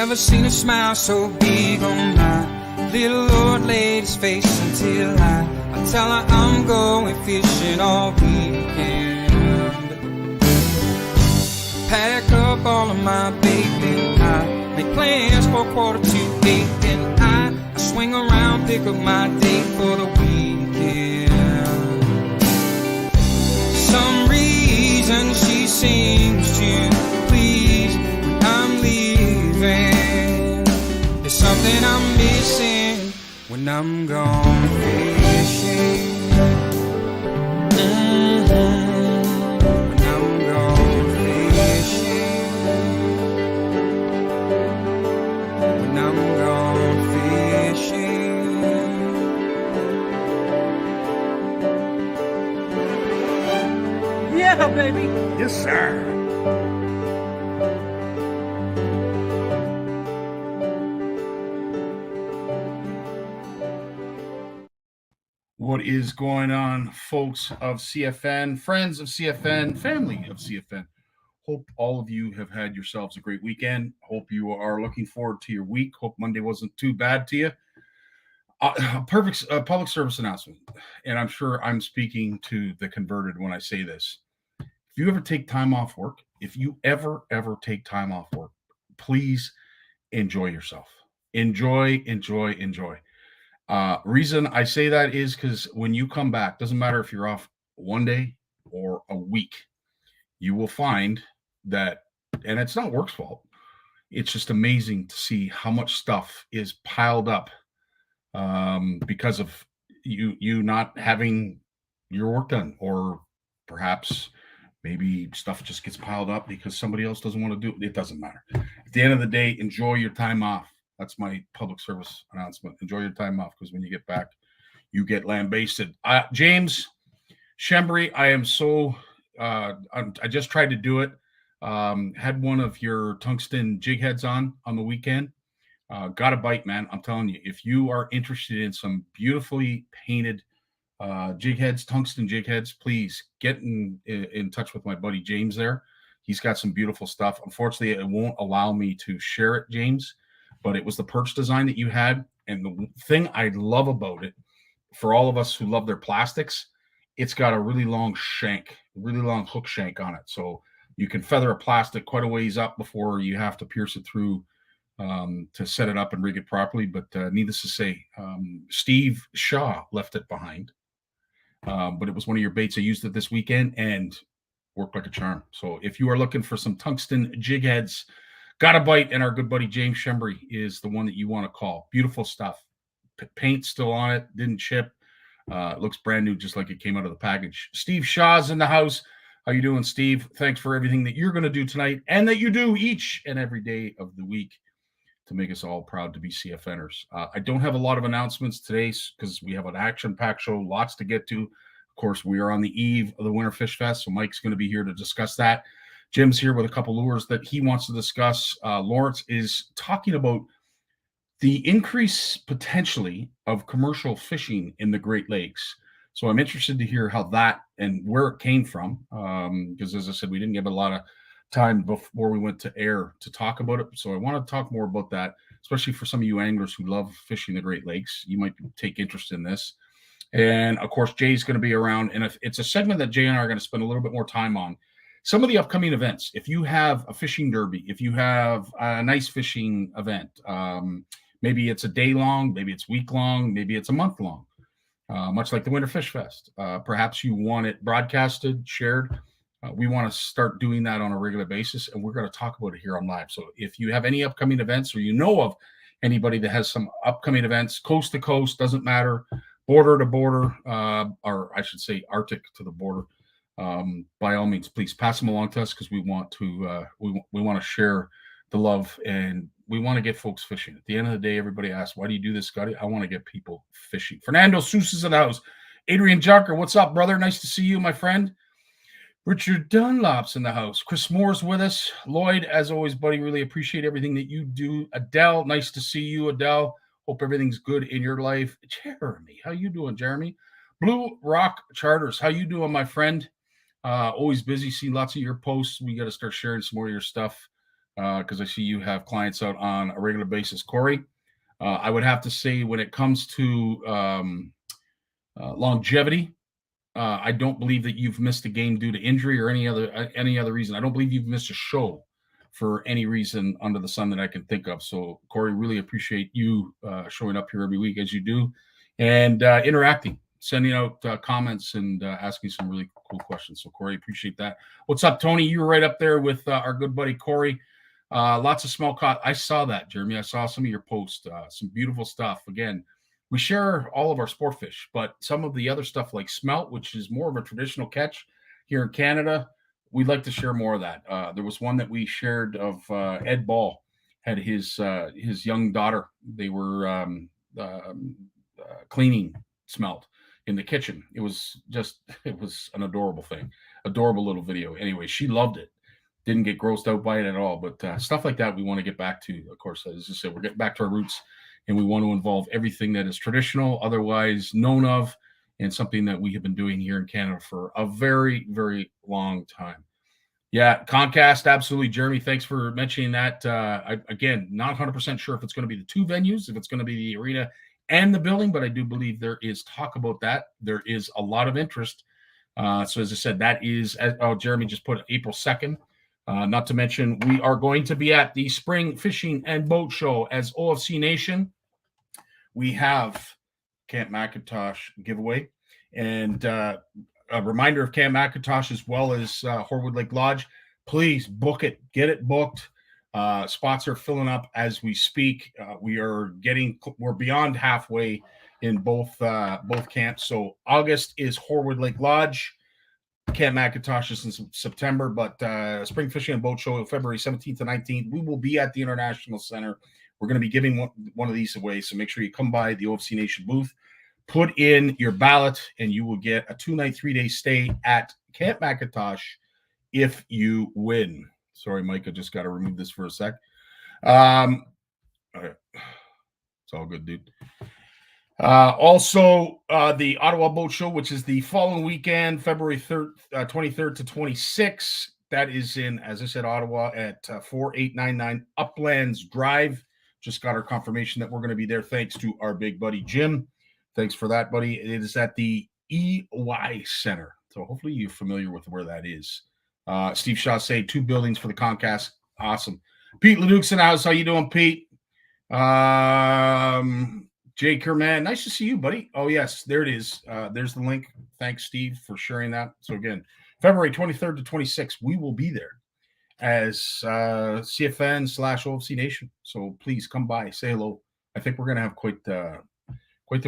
Never seen a smile so big on my little old lady's face until I tell her I'm going fishing all weekend. Pack up all of my bait and I make plans for 7:45, then I swing around, pick up my date for the weekend. Some reason she seems to please when I'm leaving. There's something I'm missing when I'm gone fishing. When I'm gone fishing. When I'm gone fishing. Yeah, baby. Yes, sir. What is going on, folks of CFN, friends of CFN, family of CFN? Hope all of you have had yourselves a great weekend. Hope you are looking forward to your week. Hope Monday wasn't too bad to you. Perfect public service announcement, and I'm sure I'm speaking to the converted when I say this. If you ever take time off work, take time off work, please enjoy yourself. Enjoy. Reason I say that is because when you come back, doesn't matter if you're off one day or a week, you will find that, and it's not work's fault, it's just amazing to see how much stuff is piled up because of you not having your work done, or perhaps maybe stuff just gets piled up because somebody else doesn't want to do it. It doesn't matter. At the end of the day, enjoy your time off. That's my public service announcement. Enjoy your time off, because when you get back, you get lambasted. James Shembry, I am so I just tried to do it. Had one of your tungsten jig heads on the weekend. Got a bite, man. I'm telling you, if you are interested in some beautifully painted jig heads, tungsten jig heads, please get in touch with my buddy James there. He's got some beautiful stuff. Unfortunately, it won't allow me to share it, James, but it was the perch design that you had. And the thing I love about it, for all of us who love their plastics, it's got a really long shank, really long hook shank on it. So you can feather a plastic quite a ways up before you have to pierce it through to set it up and rig it properly. But needless to say, Steve Shaw left it behind. But it was one of your baits. I used it this weekend and worked like a charm. So if you are looking for some tungsten jig heads, got a bite, and our good buddy James Shembry is the one that you want to call. Beautiful stuff. Paint still on it, didn't chip. It looks brand new, just like it came out of the package. Steve Shaw's in the house. How you doing, Steve? Thanks for everything that you're going to do tonight and that you do each and every day of the week to make us all proud to be CFNers. I don't have a lot of announcements today because we have an action-packed show, lots to get to. Of course, we are on the eve of the Winter Fish Fest, so Mike's going to be here to discuss that. Jim's here with a couple lures that he wants to discuss. Lawrence is talking about the increase potentially of commercial fishing in the Great Lakes. So I'm interested to hear how that and where it came from, because as I said, we didn't give a lot of time before we went to air to talk about it. So I want to talk more about that, especially for some of you anglers who love fishing the Great Lakes. You might take interest in this. And of course, Jay's going to be around, and it's a segment that Jay and I are going to spend a little bit more time on. Some of the upcoming events. If you have a fishing derby, if you have a nice fishing event, maybe it's a day long, maybe it's week long, maybe it's a month long, much like the Winter Fish Fest. Perhaps you want it broadcasted, shared. We want to start doing that on a regular basis, and we're going to talk about it here on live. So if you have any upcoming events, or you know of anybody that has some upcoming events, coast to coast, doesn't matter, border to border, or I should say Arctic to the border, by all means, please pass them along to us, because we want to we want to share the love, and we want to get folks fishing. At the end of the day, everybody asks, why do you do this, Scotty? I want to get people fishing. Fernando Sousa's in the house. Adrian Junker, what's up, brother? Nice to see you, my friend. Richard Dunlop's in the house. Chris Moore's with us. Lloyd, as always, buddy, really appreciate everything that you do. Adele, nice to see you, Adele. Hope everything's good in your life. Jeremy, how you doing, Jeremy? Blue Rock Charters, how you doing, my friend? Always busy, seeing lots of your posts. We got to start sharing some more of your stuff. because I see you have clients out on a regular basis. Corey, I would have to say when it comes to longevity, I don't believe that you've missed a game due to injury or any other reason. I don't believe you've missed a show for any reason under the sun that I can think of. So, Corey, really appreciate you showing up here every week as you do, and interacting, sending out comments, and asking some really cool questions. So, Corey, appreciate that. What's up, Tony? You were right up there with our good buddy Corey. Lots of small caught. I saw that, Jeremy. I saw some of your posts. Some beautiful stuff. Again, we share all of our sport fish, but some of the other stuff like smelt, which is more of a traditional catch here in Canada, we'd like to share more of that. There was one that we shared of Ed Ball had his young daughter. They were cleaning smelt in the kitchen. It was an adorable thing, adorable little video. Anyway, she loved it. Didn't get grossed out by it at all. But stuff like that we want to get back to. Of course, as I said, we're getting back to our roots, and we want to involve everything that is traditional, otherwise known of, and something that we have been doing here in Canada for a very, very long time. Yeah, Comcast, absolutely. Jeremy, thanks for mentioning that. Again, not 100% sure if it's going to be the two venues, if it's going to be the arena and the building, but I do believe there is talk about that. There is a lot of interest. So as I said, that is, Jeremy just put April 2nd. Not to mention, we are going to be at the Spring Fishing and Boat Show as OFC Nation. We have Camp McIntosh giveaway, and a reminder of Camp McIntosh as well as Horwood Lake Lodge. Please book it, get it booked. Spots are filling up as we speak. We're beyond halfway in both camps. So August is Horwood Lake Lodge. Camp McIntosh is in September, but Spring Fishing and Boat Show February 17th and 19th. We will be at the International Center. We're going to be giving one of these away, so make sure you come by the OFC Nation booth, put in your ballot, and you will get a 2-night, 3-day stay at Camp McIntosh if you win. Sorry, Mike, I just got to remove this for a sec. Okay. It's all good, dude. Also, the Ottawa Boat Show, which is the following weekend, February 23rd to 26th. That is in, as I said, Ottawa at 4899 Uplands Drive. Just got our confirmation that we're going to be there. Thanks to our big buddy Jim. Thanks for that, buddy. It is at the EY Center. So hopefully you're familiar with where that is. Steve Shaw say 2 buildings for the Comcast. Awesome. Pete Leduc's in the house. How you doing, Pete? Jay Kerman, nice to see you, buddy. Oh, yes, there it is. There's the link. Thanks, Steve, for sharing that. So, again, February 23rd to 26th, we will be there as CFN/OFC Nation. So, please come by, say hello. I think we're going to have quite the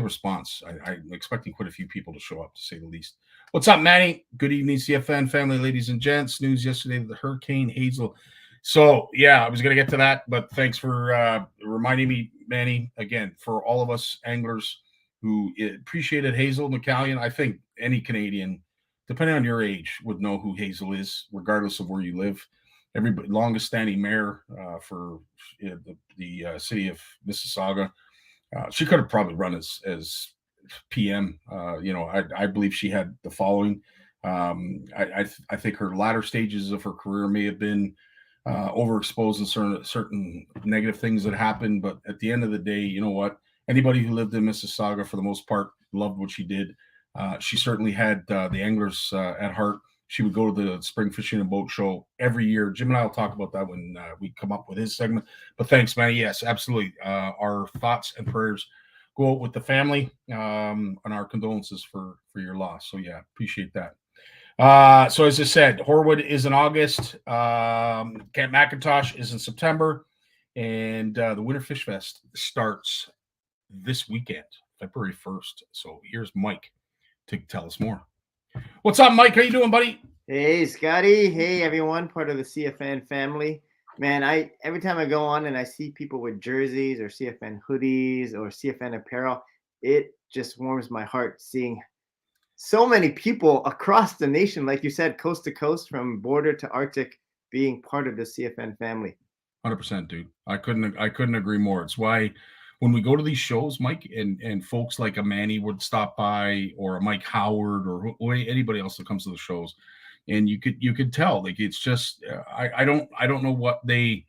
response. I'm expecting quite a few people to show up, to say the least. What's up, Manny? Good evening, CFN family, ladies and gents. News yesterday of the Hurricane Hazel. So, yeah, I was going to get to that, but thanks for reminding me, Manny, again, for all of us anglers who appreciated Hazel McCallion. I think any Canadian, depending on your age, would know who Hazel is, regardless of where you live. Everybody, longest standing mayor for the city of Mississauga. She could have probably run as PM. I believe she had the following. I think her latter stages of her career may have been overexposed in certain negative things that happened. But at the end of the day, you know what? Anybody who lived in Mississauga, for the most part, loved what she did. She certainly had the anglers at heart. She would go to the Spring Fishing and Boat Show every year. Jim and I will talk about that when we come up with his segment. But thanks, Manny. Yes, absolutely. Our thoughts and prayers go out with the family and our condolences for your loss. So, yeah, appreciate that. So as I said, Horwood is in August. Camp McIntosh is in September. And the Winter Fish Fest starts this weekend, February 1st. So here's Mike to tell us more. What's up, Mike? How you doing, buddy? Hey, Scotty. Hey, everyone, part of the CFN family. Man, every time I go on and I see people with jerseys or CFN hoodies or CFN apparel, it just warms my heart seeing so many people across the nation, like you said, coast to coast, from border to Arctic, being part of the CFN family. 100%, dude. I couldn't agree more. It's why when we go to these shows, Mike, and folks like a Manny would stop by, or a Mike Howard, or anybody else that comes to the shows, and you could tell, like, it's just I don't know what they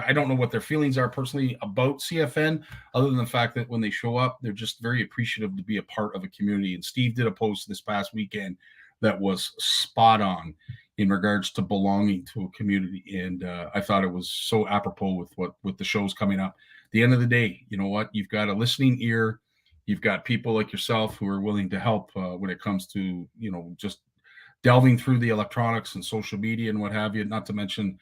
I don't know what their feelings are personally about CFN, other than the fact that when they show up, they're just very appreciative to be a part of a community. And Steve did a post this past weekend that was spot on in regards to belonging to a community, and I thought it was so apropos with the shows coming up. At the end of the day, you know what? You've got a listening ear. You've got people like yourself who are willing to help when it comes to, just delving through the electronics and social media and what have you, not to mention,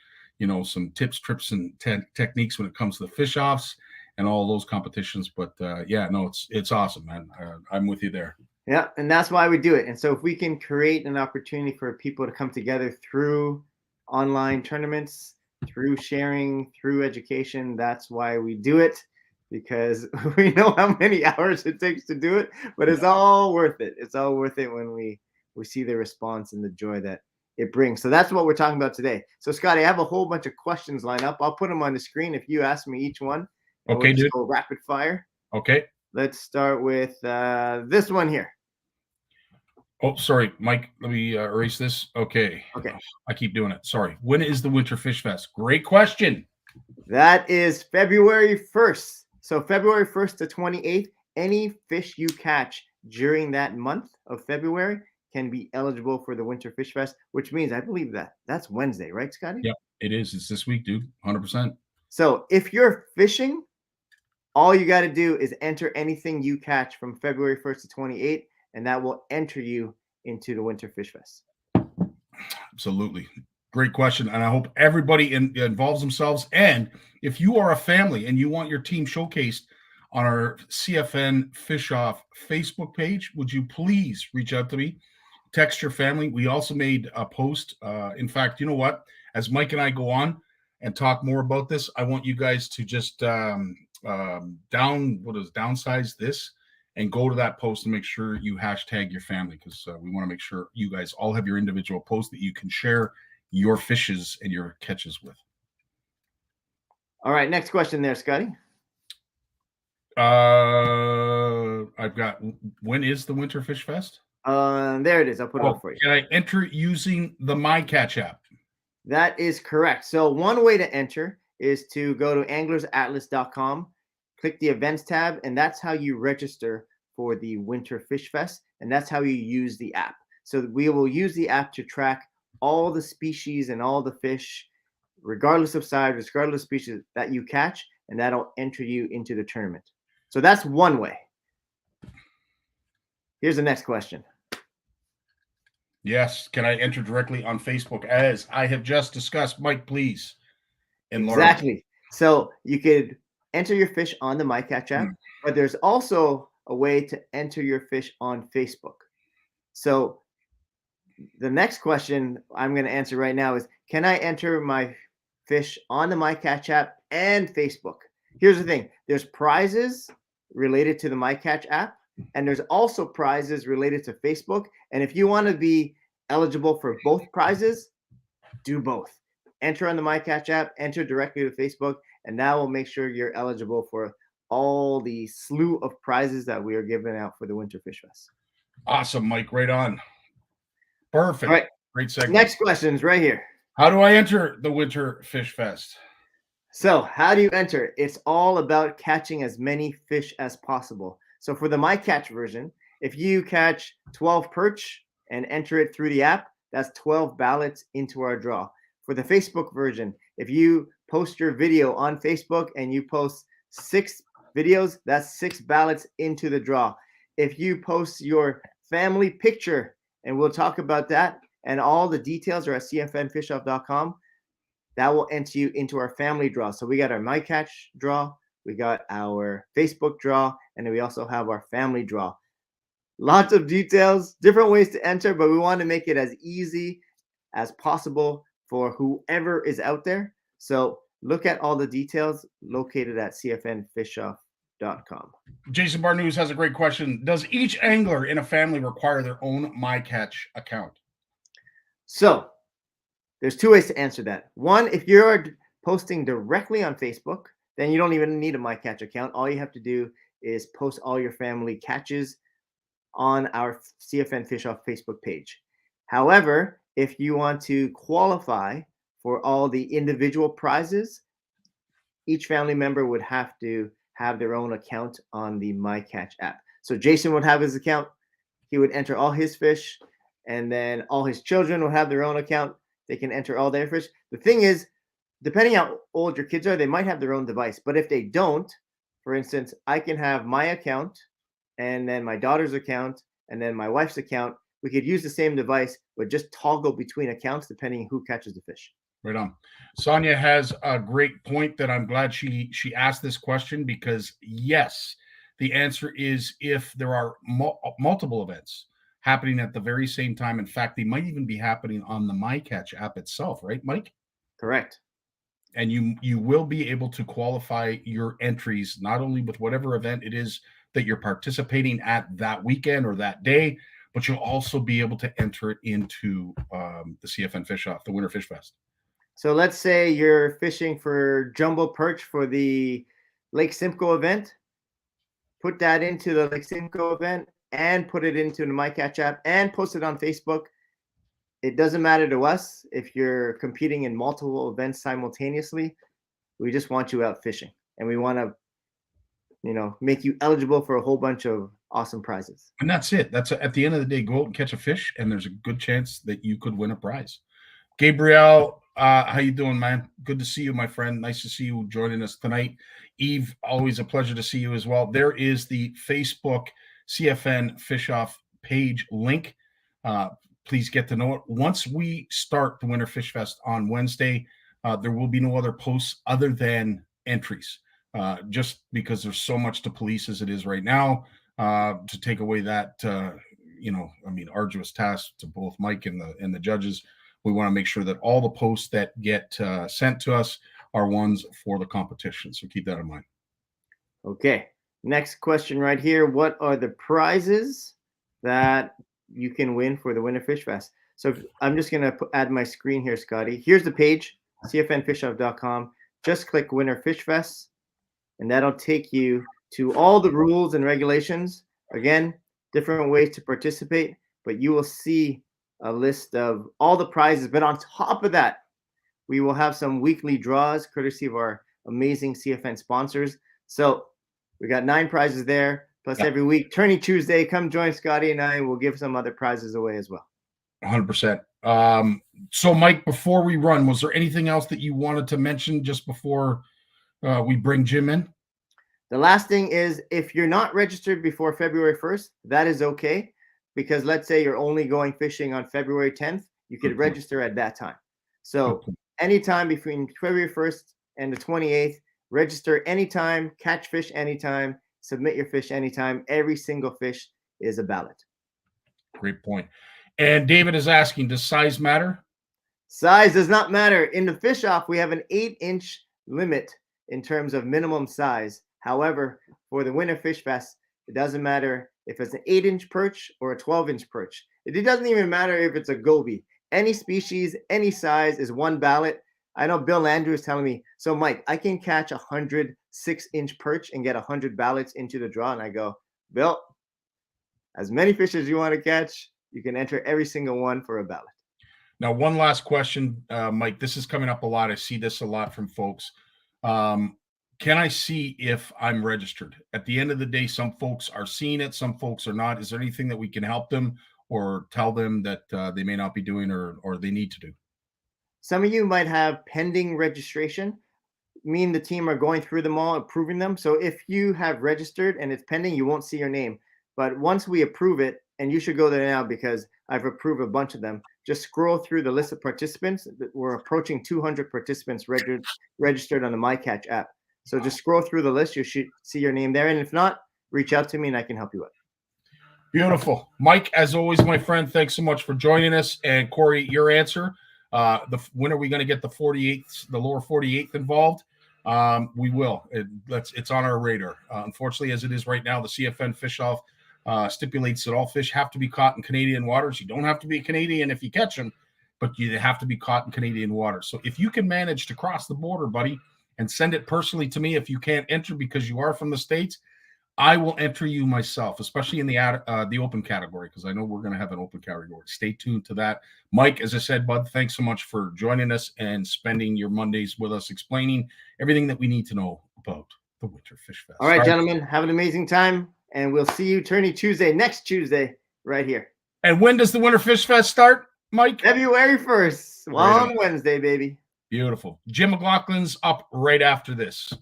some tips, trips, and techniques when it comes to the fish offs and all those competitions. But it's awesome, man. I'm with you there. Yeah, and that's why we do it. And so if we can create an opportunity for people to come together through online tournaments, through sharing, through education, that's why we do it, because we know how many hours it takes to do it, but it's all worth it. It's all worth it when we see the response and the joy that it brings. So that's what we're talking about today. So Scotty, I have a whole bunch of questions lined up. I'll put them on the screen if you ask me each one. Okay, we'll just go rapid fire. Okay. Let's start with this one here. Oh, sorry, Mike. Let me erase this. Okay. I keep doing it. Sorry. When is the Winter Fish Fest? Great question. That is February 1st. So February 1st to 28th, any fish you catch during that month of February can be eligible for the Winter Fish Fest, which means I believe that's Wednesday, right, Scotty? Yep, it is. It's this week, dude. 100%. So if you're fishing, all you got to do is enter anything you catch from February 1st to 28th, and that will enter you into the Winter Fish Fest. Absolutely. Great question. And I hope everybody involves themselves. And if you are a family and you want your team showcased on our CFN Fish Off Facebook page, would you please reach out to me? Text your family. We also made a post. In fact, you know what? As Mike and I go on and talk more about this, I want you guys to just downsize this and go to that post and make sure you hashtag your family, because we want to make sure you guys all have your individual posts that you can share your fishes and your catches with. All right, next question there, Scotty. I've got, when is the Winter Fish Fest? There it is. I'll put it up for you. Can I enter using the MyCatch app? That is correct. So one way to enter is to go to anglersatlas.com, click the events tab, and that's how you register for the Winter Fish Fest, and that's how you use the app. So we will use the app to track all the species and all the fish, regardless of size, regardless of species that you catch, and that'll enter you into the tournament. So that's one way. Here's the next question. Yes. Can I enter directly on Facebook as I have just discussed? Mike, please. Exactly. So you could enter your fish on the MyCatch app, but there's also a way to enter your fish on Facebook. So the next question I'm going to answer right now is, can I enter my fish on the MyCatch app and Facebook? Here's the thing. There's prizes related to the MyCatch app, and there's also prizes related to Facebook. And if you want to be eligible for both prizes, do both. Enter on the MyCatch app, enter directly to Facebook, and that will make sure you're eligible for all the slew of prizes that we are giving out for the Winter Fish Fest. Awesome, Mike. Right on. Perfect. All right. Great segment. Next question is right here. How do I enter the Winter Fish Fest? So how do you enter? It's all about catching as many fish as possible. So for the MyCatch version, if you catch 12 perch and enter it through the app, that's 12 ballots into our draw. For the Facebook version, if you post your video on Facebook and you post 6 videos, that's 6 ballots into the draw. If you post your family picture, and we'll talk about that, and all the details are at cfnfishoff.com, that will enter you into our family draw. So we got our MyCatch draw, we got our Facebook draw, and then we also have our family draw. Lots of details, different ways to enter, but we want to make it as easy as possible for whoever is out there. So look at all the details located at cfnfishoff.com. Jason Barnucz has a great question. Does each angler in a family require their own MyCatch account? So there's 2 ways to answer that. One, if you're posting directly on Facebook, then you don't even need a MyCatch account. All you have to do is post all your family catches on our CFN Fish Off Facebook page. However, if you want to qualify for all the individual prizes, each family member would have to have their own account on the MyCatch app. So Jason would have his account. He would enter all his fish, and then all his children will have their own account. They can enter all their fish. The thing is, depending how old your kids are, they might have their own device. But if they don't, for instance, I can have my account and then my daughter's account and then my wife's account. We could use the same device, but just toggle between accounts depending who catches the fish. Right on. Sonia has a great point that I'm glad she asked this question, because yes, the answer is if there are multiple events happening at the very same time. In fact, they might even be happening on the MyCatch app itself, right, Mike? Correct. And you will be able to qualify your entries not only with whatever event it is that you're participating at that weekend or that day, but you'll also be able to enter it into the CFN Fish Off, the Winter Fish Fest. So let's say you're fishing for jumbo perch for the Lake Simcoe event. Put that into the Lake Simcoe event and put it into the MyCatch app and post it on Facebook. It doesn't matter to us if you're competing in multiple events simultaneously. We just want you out fishing, and we want to, make you eligible for a whole bunch of awesome prizes. And that's it. That's at the end of the day, go out and catch a fish, and there's a good chance that you could win a prize. Gabriel, how you doing, man? Good to see you, my friend. Nice to see you joining us tonight. Eve, always a pleasure to see you as well. There is the Facebook CFN Fish Off page link. Please get to know it. Once we start the Winter Fish Fest on Wednesday, there will be no other posts other than entries, just because there's so much to police as it is right now, to take away that, arduous task to both Mike and the judges. We want to make sure that all the posts that get sent to us are ones for the competition. So keep that in mind. Okay. Next question right here. What are the prizes that you can win for the Winter Fish Fest? So I'm just going to add my screen here, Scotty. Here's the page, cfnfishoff.com. Just click Winter Fish Fest, and that'll take you to all the rules and regulations. Again, different ways to participate, but you will see a list of all the prizes. But on top of that, we will have some weekly draws courtesy of our amazing CFN sponsors. So we got 9 prizes there. Plus, every week, Tourney Tuesday, come join Scotty and I. We'll give some other prizes away as well. 100%. So, Mike, before we run, was there anything else that you wanted to mention just before we bring Jim in? The last thing is, if you're not registered before February 1st, that is okay. Because let's say you're only going fishing on February 10th, you could register at that time. So anytime between February 1st and the 28th, register anytime, catch fish anytime, submit your fish anytime. Every single fish is a ballot. Great point. And David is asking, does size matter? Size does not matter. In the Fish Off, we have an 8-inch limit in terms of minimum size. However, for the Winter Fish Fest, it doesn't matter if it's an 8-inch perch or a 12-inch perch. It doesn't even matter if it's a goby. Any species, any size is one ballot. I know Bill Andrew is telling me, so Mike, I can catch 100 6-inch perch and get 100 ballots into the draw. And I go, Bill, as many fish as you want to catch, you can enter every single one for a ballot. Now, one last question, Mike. This is coming up a lot. I see this a lot from folks. Can I see if I'm registered? At the end of the day, some folks are seeing it, some folks are not. Is there anything that we can help them or tell them that they may not be doing or they need to do? Some of you might have pending registration. Me and the team are going through them all, approving them. So if you have registered and it's pending, you won't see your name. But once we approve it, and you should go there now because I've approved a bunch of them, just scroll through the list of participants. We're approaching 200 participants registered on the MyCatch app. So just scroll through the list. You should see your name there. And if not, reach out to me and I can help you out. Beautiful. Mike, as always, my friend, thanks so much for joining us. And Corey, your answer, when are we going to get the 48th, the lower 48th involved? We will. It's on our radar. Unfortunately, as it is right now, the CFN Fish Off stipulates that all fish have to be caught in Canadian waters. You don't have to be Canadian if you catch them, but you have to be caught in Canadian waters. So if you can manage to cross the border, buddy, and send it personally to me if you can't enter because you are from the States, I will enter you myself, especially in the open category, because I know we're going to have an open category. Stay tuned to that. Mike, as I said, bud, thanks so much for joining us and spending your Mondays with us, explaining everything that we need to know about the Winter Fish Fest. All right, gentlemen, have an amazing time, and we'll see you Tourney Tuesday, next Tuesday, right here. And when does the Winter Fish Fest start, Mike? February 1st, on Wednesday, baby. Beautiful. Jim McLaughlin's up right after this.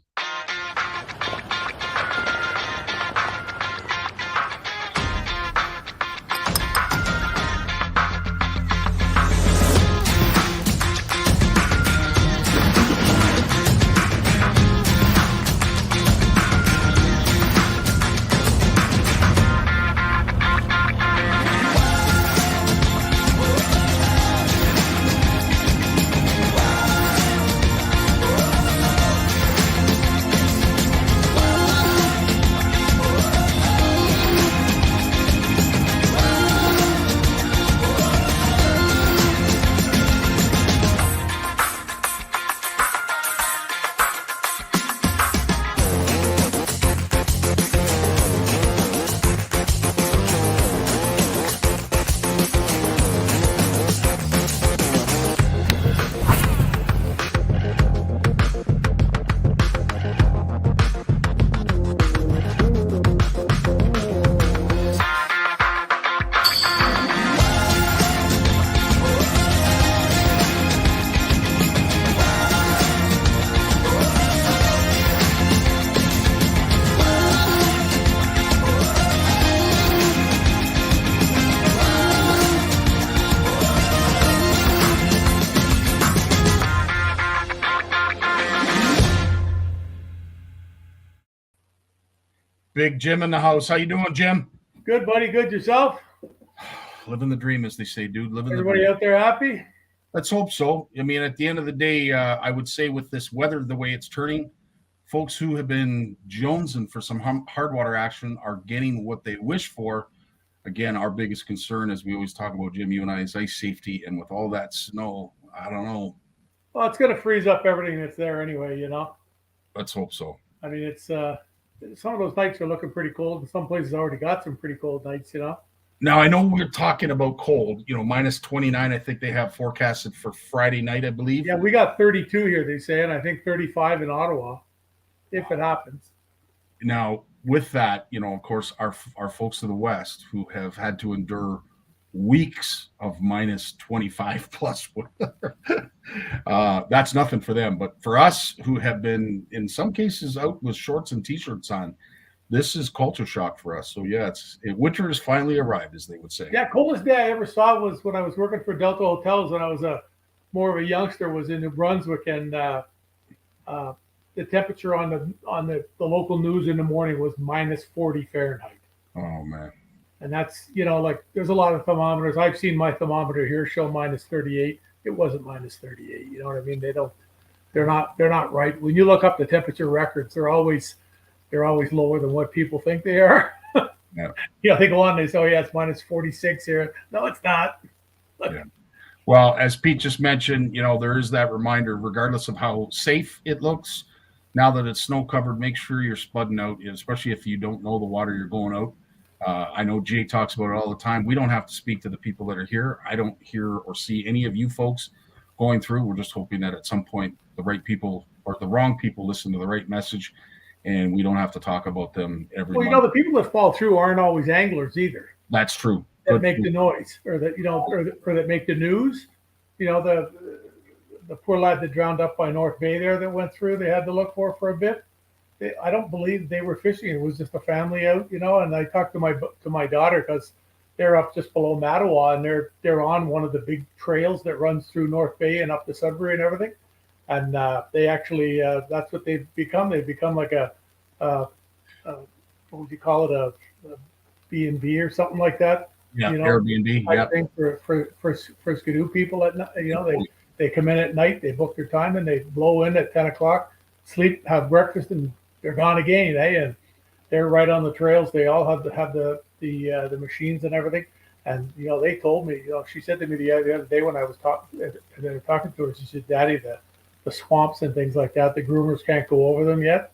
Big Jim in the house. How you doing, Jim? Good, buddy. Good. Yourself? Living the dream, as they say, dude. Living Everybody the dream. out there happy? Let's hope so. I mean, at the end of the day, I would say with this weather, the way it's turning, folks who have been jonesing for some hard water action are getting what they wish for. Again, our biggest concern, as we always talk about, Jim, you and I, is ice safety. And with all that snow, I don't know. Well, it's going to freeze up everything that's there anyway, you know? Let's hope so. I mean, it's some of those nights are looking pretty cold, and some places already got some pretty cold nights, you know? Now, I know we're talking about cold, minus 29, I think they have forecasted for Friday night, I believe. Yeah, we got 32 here, they say, and I think 35 in Ottawa, if it happens. Now, with that, of course, our folks to the west who have had to endure weeks of minus 25 plus, that's nothing for them. But for us who have been, in some cases, out with shorts and T-shirts on, this is culture shock for us. So, yeah, winter has finally arrived, as they would say. Yeah, coldest day I ever saw was when I was working for Delta Hotels when I was more of a youngster, was in New Brunswick, and the temperature on the local news in the morning was minus 40 Fahrenheit. Oh, man. And that's, there's a lot of thermometers. I've seen my thermometer here show minus 38. It wasn't minus 38. You know what I mean? They're not right. When you look up the temperature records, they're always lower than what people think they are. Yeah. They go on, they say, oh yeah, it's minus 46 here. No, it's not. Yeah. Well, as Pete just mentioned, there is that reminder, regardless of how safe it looks, now that it's snow covered, make sure you're spudding out, especially if you don't know the water you're going out. I know Jay talks about it all the time. We don't have to speak to the people that are here. I don't hear or see any of you folks going through. We're just hoping that at some point the right people or the wrong people listen to the right message, and we don't have to talk about them every month. The people that fall through aren't always anglers either. That's true. That make the noise, or that or that make the news. The poor lad that drowned up by North Bay there that went through, they had to look for a bit. I don't believe they were fishing. It was just a family out, and I talked to my daughter because they're up just below Mattawa, and they're on one of the big trails that runs through North Bay and up to Sudbury and everything. And they actually, that's what they've become. They've become like a what would you call it, a B&B or something like that. Yeah, Airbnb. Yeah. Thing for Skidoo people at night. They come in at night, they book their time, and they blow in at 10 o'clock, sleep, have breakfast, and they're gone again. And they're right on the trails. They all have the machines and everything. And they told me, she said to me the other day when I was talking to her, she said, "Daddy, the swamps and things like that, the groomers can't go over them yet."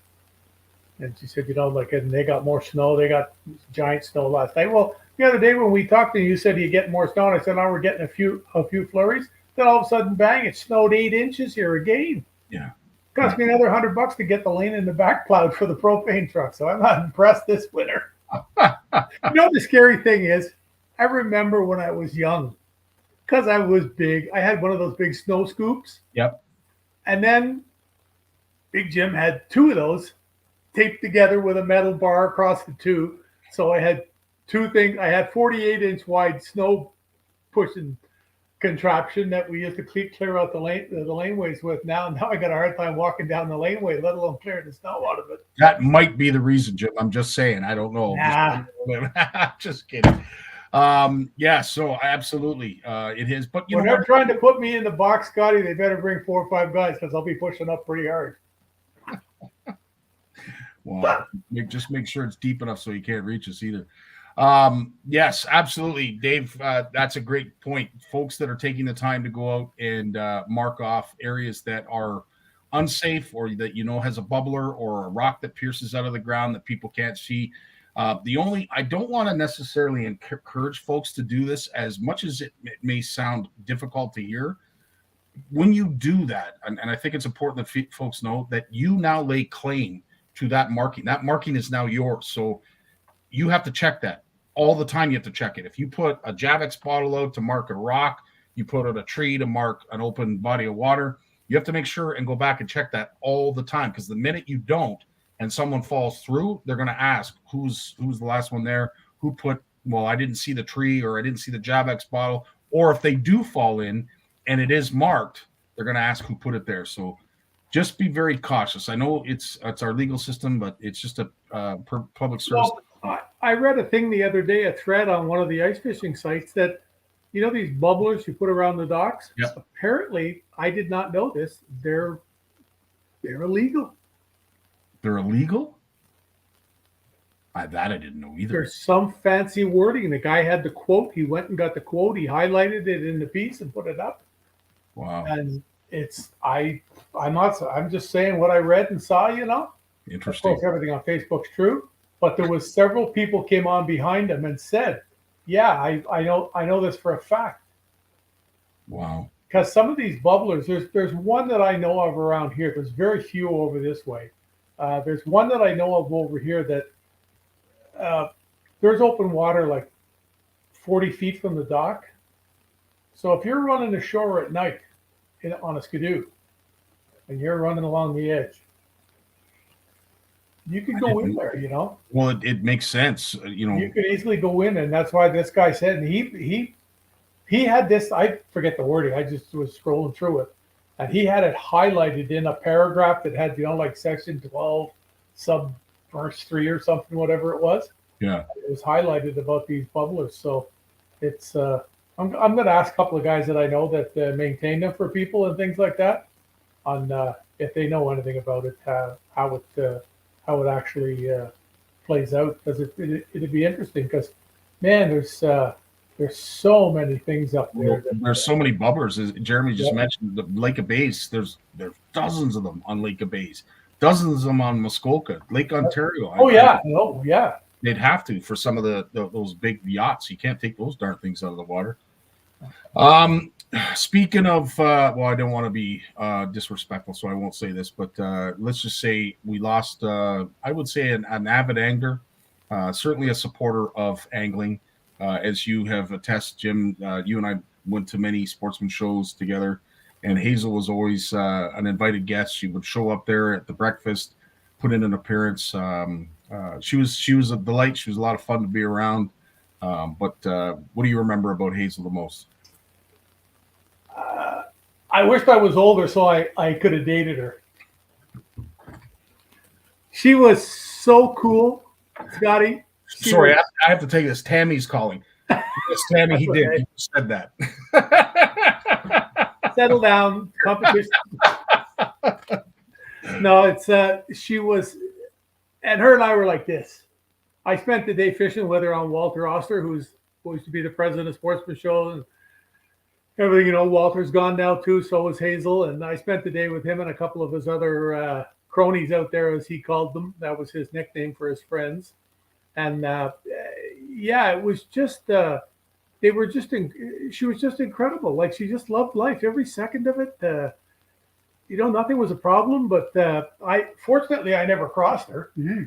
And she said, like, and they got more snow. They got giant snow last night. Well, the other day when we talked to you, you said you get more snow. And I said, we're getting a few flurries. Then all of a sudden, bang, it snowed 8 inches here again. Yeah. Cost me another $100 to get the lane in the back plowed for the propane truck. So I'm not impressed this winter. The scary thing is, I remember when I was young, because I was big, I had one of those big snow scoops. Yep. And then Big Jim had 2 of those taped together with a metal bar across the 2. So I had 2 things. I had 48-inch wide snow pushing contraption that we used to clear out the laneways with. Now I got a hard time walking down the laneway, let alone clearing the snow out of it. That might be the reason, Jim. I'm just saying. I don't know. Nah. Just kidding. Yeah, so absolutely, it is. But when they're trying to put me in the box, Scotty, they better bring 4 or 5 guys because I'll be pushing up pretty hard. Well, just make sure it's deep enough so you can't reach us either. Yes, absolutely, Dave. That's a great point. Folks that are taking the time to go out and mark off areas that are unsafe or that has a bubbler or a rock that pierces out of the ground that people can't see. I don't want to necessarily encourage folks to do this as much as it may sound difficult to hear. When you do that, and I think it's important that folks know that you now lay claim to that marking. That marking is now yours. So you have to check that all the time. You have to check it. If you put a Javex bottle out to mark a rock, you put out a tree to mark an open body of water, you have to make sure and go back and check that all the time. Because the minute you don't, and someone falls through, they're going to ask who's the last one there, who put, well, I didn't see the tree or I didn't see the Javex bottle. Or if they do fall in and it is marked, they're going to ask who put it there. So just be very cautious. I know it's our legal system, but it's just a public service. Well, I read a thing the other day, a thread on one of the ice fishing sites that, these bubblers you put around the docks. Yep. Apparently, I did not know this. They're illegal. They're illegal? That I didn't know either. There's some fancy wording. The guy had the quote. He went and got the quote. He highlighted it in the piece and put it up. Wow. And I'm just saying what I read and saw, Interesting. Of course, everything on Facebook's true. But there was several people came on behind him and said, yeah, I know this for a fact. Wow. Because some of these bubblers, there's one that I know of around here. There's very few over this way. There's one that I know of over here that there's open water like 40 feet from the dock. So if you're running ashore at night on a skidoo and you're running along the edge, you could go in there, Well, it makes sense, You could easily go in, and that's why this guy said, and he had this, I forget the wording, I just was scrolling through it, and he had it highlighted in a paragraph that had, like section 12, sub verse 3 or something, whatever it was. Yeah. It was highlighted about these bubblers. So it's, I'm going to ask a couple of guys that I know that maintain them for people and things like that on if they know anything about it, how it actually plays out, because it'd be interesting. Because man, there's so many things up there. There's so many bubblers, as Jeremy just mentioned. The Lake of Bays, there's dozens of them on Lake of Bays, dozens of them on Muskoka, Lake Ontario. Yeah. They'd have to for some of those big yachts. You can't take those darn things out of the water. Speaking of, I don't want to be disrespectful, so I won't say this, but let's just say we lost, I would say, an avid angler, certainly a supporter of angling. As you have attested, Jim, you and I went to many sportsman shows together, and Hazel was always an invited guest. She would show up there at the breakfast, put in an appearance. She was a delight. She was a lot of fun to be around. But what do you remember about Hazel the most? I wished I was older so I could have dated her. She was so cool, Scotty. Sorry, I have to take this. Tammy's calling. Yes, Tammy, he did. He said that. Settle down, competition. No, it's she was, and her and I were like this. I spent the day fishing with her on Walter Oster, who used to be the president of Sportsman Show and everything. Walter's gone now too. So was Hazel, and I spent the day with him and a couple of his other cronies out there, as he called them. That was his nickname for his friends. And yeah, it was just they were just she was just incredible. Like, she just loved life, every second of it. Nothing was a problem. But fortunately I never crossed her. Mm-hmm.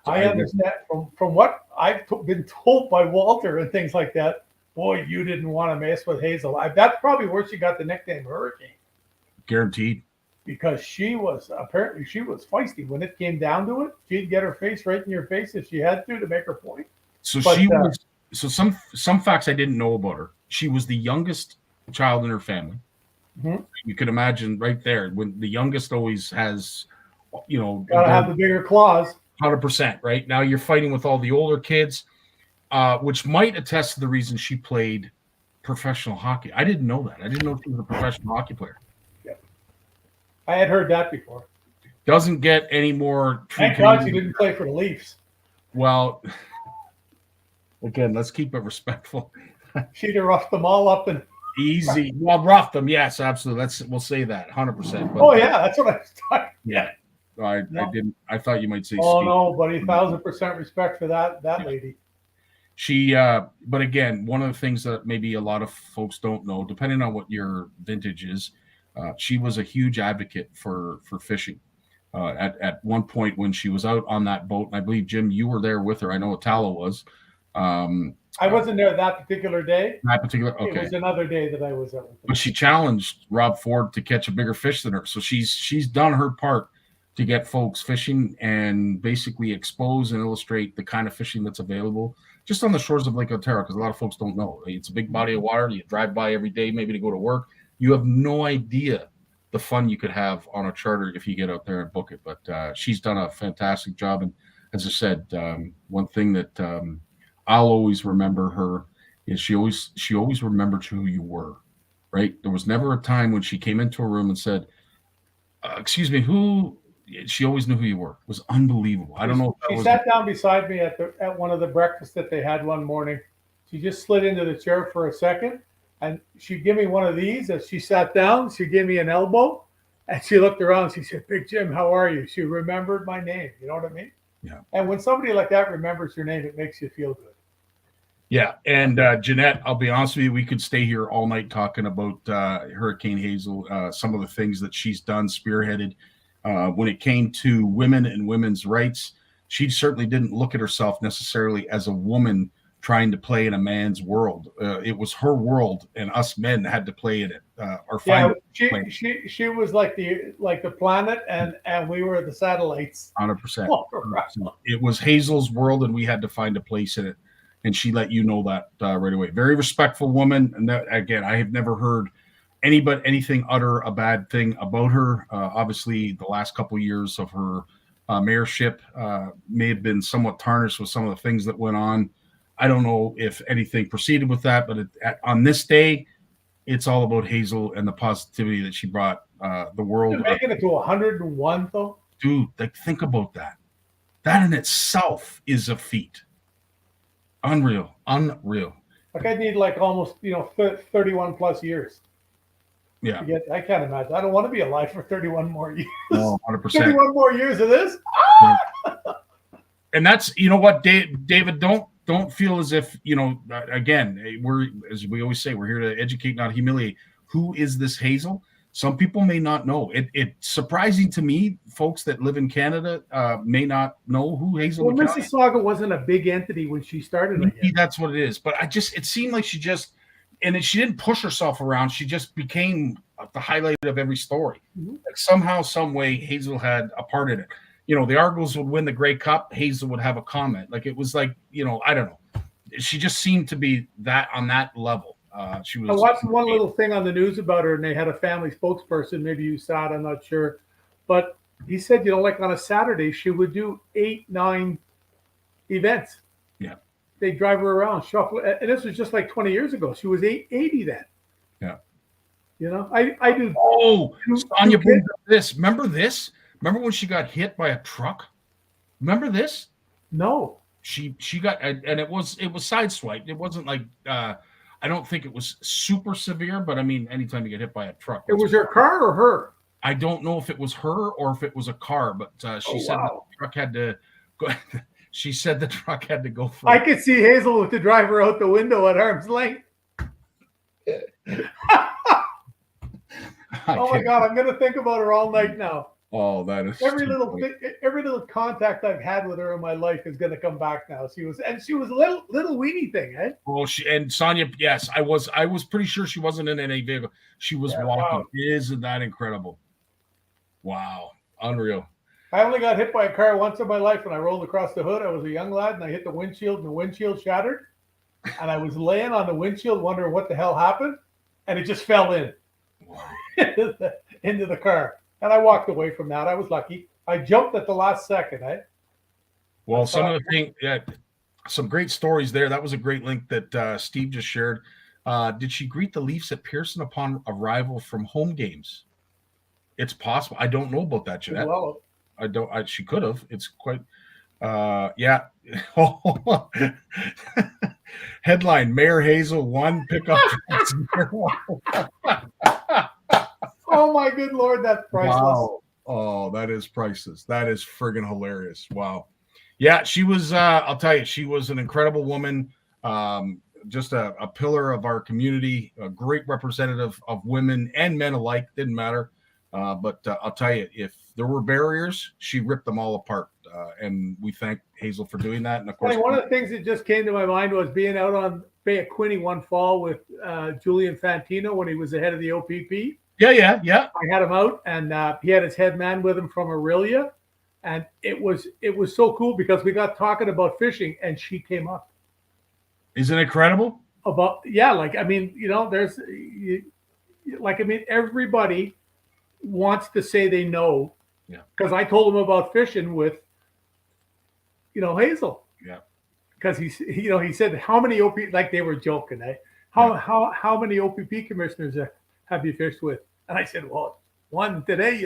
I understand from what I've been told by Walter and things like that. Boy, you didn't want to mess with Hazel. That's probably where she got the nickname Hurricane. Guaranteed. Because she was feisty. When it came down to it, she'd get her face right in your face if she had to make her point. So some facts I didn't know about her. She was the youngest child in her family. Mm-hmm. You could imagine right there, when the youngest always has, gotta have the bigger claws. 100%. Right now, you're fighting with all the older kids, which might attest to the reason she played professional hockey. I didn't know that. I didn't know she was a professional hockey player. I had heard that before. Doesn't get any more. Thank God she didn't play for the Leafs. Well, again, let's keep it respectful. She'd have roughed them all up and easy. Well, roughed them, yes, absolutely. We'll say that 100%. Oh yeah, that's what I was talking. Yeah, I didn't. I thought you might say. Oh no, buddy, 1,000% respect for that lady. She, but again, one of the things that maybe a lot of folks don't know, depending on what your vintage is. She was a huge advocate for fishing. At one point when she was out on that boat, and I believe, Jim, you were there with her. I know Atala was. I wasn't there that particular day. Okay. It was another day that I was there. But she challenged Rob Ford to catch a bigger fish than her. So she's done her part to get folks fishing and basically expose and illustrate the kind of fishing that's available just on the shores of Lake Ontario, because a lot of folks don't know. It's a big body of water. You drive by every day, maybe to go to work. You have no idea the fun you could have on a charter if you get out there and book it. But she's done a fantastic job. And as I said, one thing that I'll always remember her is she always remembered who you were, right? There was never a time when she came into a room and said, excuse me, who? She always knew who you were. It was unbelievable. I don't know. She sat down beside me at one of the breakfasts that they had one morning. She just slid into the chair for a second. And she'd give me one of these as she sat down. She'd give me an elbow, and she looked around. She said, "Big Jim, how are you?" She remembered my name. You know what I mean? Yeah. And when somebody like that remembers your name, it makes you feel good. Yeah. And Jeanette, I'll be honest with you, we could stay here all night talking about Hurricane Hazel, some of the things that she's done, spearheaded. When it came to women and women's rights, she certainly didn't look at herself necessarily as a woman trying to play in a man's world. It was her world, and us men had to play in it. She was like the planet, and we were the satellites. 100%. It was Hazel's world, and we had to find a place in it. And she let you know that right away. Very respectful woman, and that, again, I have never heard anything utter a bad thing about her. Obviously, the last couple of years of her mayorship may have been somewhat tarnished with some of the things that went on. I don't know if anything proceeded with that, but on this day, it's all about Hazel and the positivity that she brought the world. Making it to 101, though? Dude, think about that. That in itself is a feat. Unreal. Like, I'd need almost 31 plus years. Yeah. I can't imagine. I don't want to be alive for 31 more years. No, 100%. 31 more years of this? Yeah. And that's, what, David, don't feel as if, again, as we always say, we're here to educate, not humiliate. Who is this Hazel? Some people may not know. It's surprising to me, folks that live in Canada may not know who Hazel is. Well, Mississauga wasn't a big entity when she started. Maybe that's what it is. But it seemed like she didn't push herself around. She just became the highlight of every story. Mm-hmm. Like somehow, some way, Hazel had a part in it. The Argos would win the Grey Cup. Hazel would have a comment. Like, it was like, I don't know. She just seemed to be that on that level. She was. I watched one little thing on the news about her, and they had a family spokesperson. Maybe you saw it. I'm not sure. But he said, like on a Saturday, she would do 8-9 events. Yeah. They drive her around, shuffle. And this was just like 20 years ago. She was 80 then. Yeah. I do. Oh, Sonia brings up this. Remember this? Remember when she got hit by a truck? Remember this? No. She got, and it was sideswiped. It wasn't like, I don't think it was super severe, but I mean, anytime you get hit by a truck. It was her car or her? I don't know if it was her or if it was a car, but she said the truck had to go. She said the truck had to go for. I could see Hazel with the driver out the window at arm's length. Oh my God, I'm gonna think about her all night now. Oh, that is every little contact I've had with her in my life is gonna come back now. She was a little weenie thing, eh? Well, and Sonia, yes, I was pretty sure she wasn't in any vehicle. She was walking. Wow. Isn't that incredible? Wow, unreal. I only got hit by a car once in my life, and I rolled across the hood. I was a young lad, and I hit the windshield, and the windshield shattered. And I was laying on the windshield wondering what the hell happened, and it just fell in into the car. And I walked away from that. I was lucky. I jumped at the last second, eh? Well, some of the things, some great stories there. That was a great link that Steve just shared. Did she greet the Leafs at Pearson upon arrival from home games? It's possible. I don't know about that, Jeanette. Well, she could have. It's quite. Yeah. Headline: Mayor Hazel won pickup. Oh my good Lord, that's priceless. Wow. Oh, that is priceless. That is friggin' hilarious. Wow. Yeah, she was. I'll tell you, she was an incredible woman. Just a pillar of our community. A great representative of women and men alike. Didn't matter. But I'll tell you, if there were barriers, she ripped them all apart. And we thank Hazel for doing that. And of course, one of the things that just came to my mind was being out on Bay of Quinte one fall with Julian Fantino when he was the head of the OPP. Yeah. I had him out, and he had his head man with him from Aurelia. And it was so cool because we got talking about fishing, and she came up. Isn't it incredible? Everybody wants to say they know. Yeah. Because I told him about fishing with, Hazel. Yeah. Because he said, how many OP, like they were joking, eh? How many OPP commissioners have you fished with? And I said, well, one today,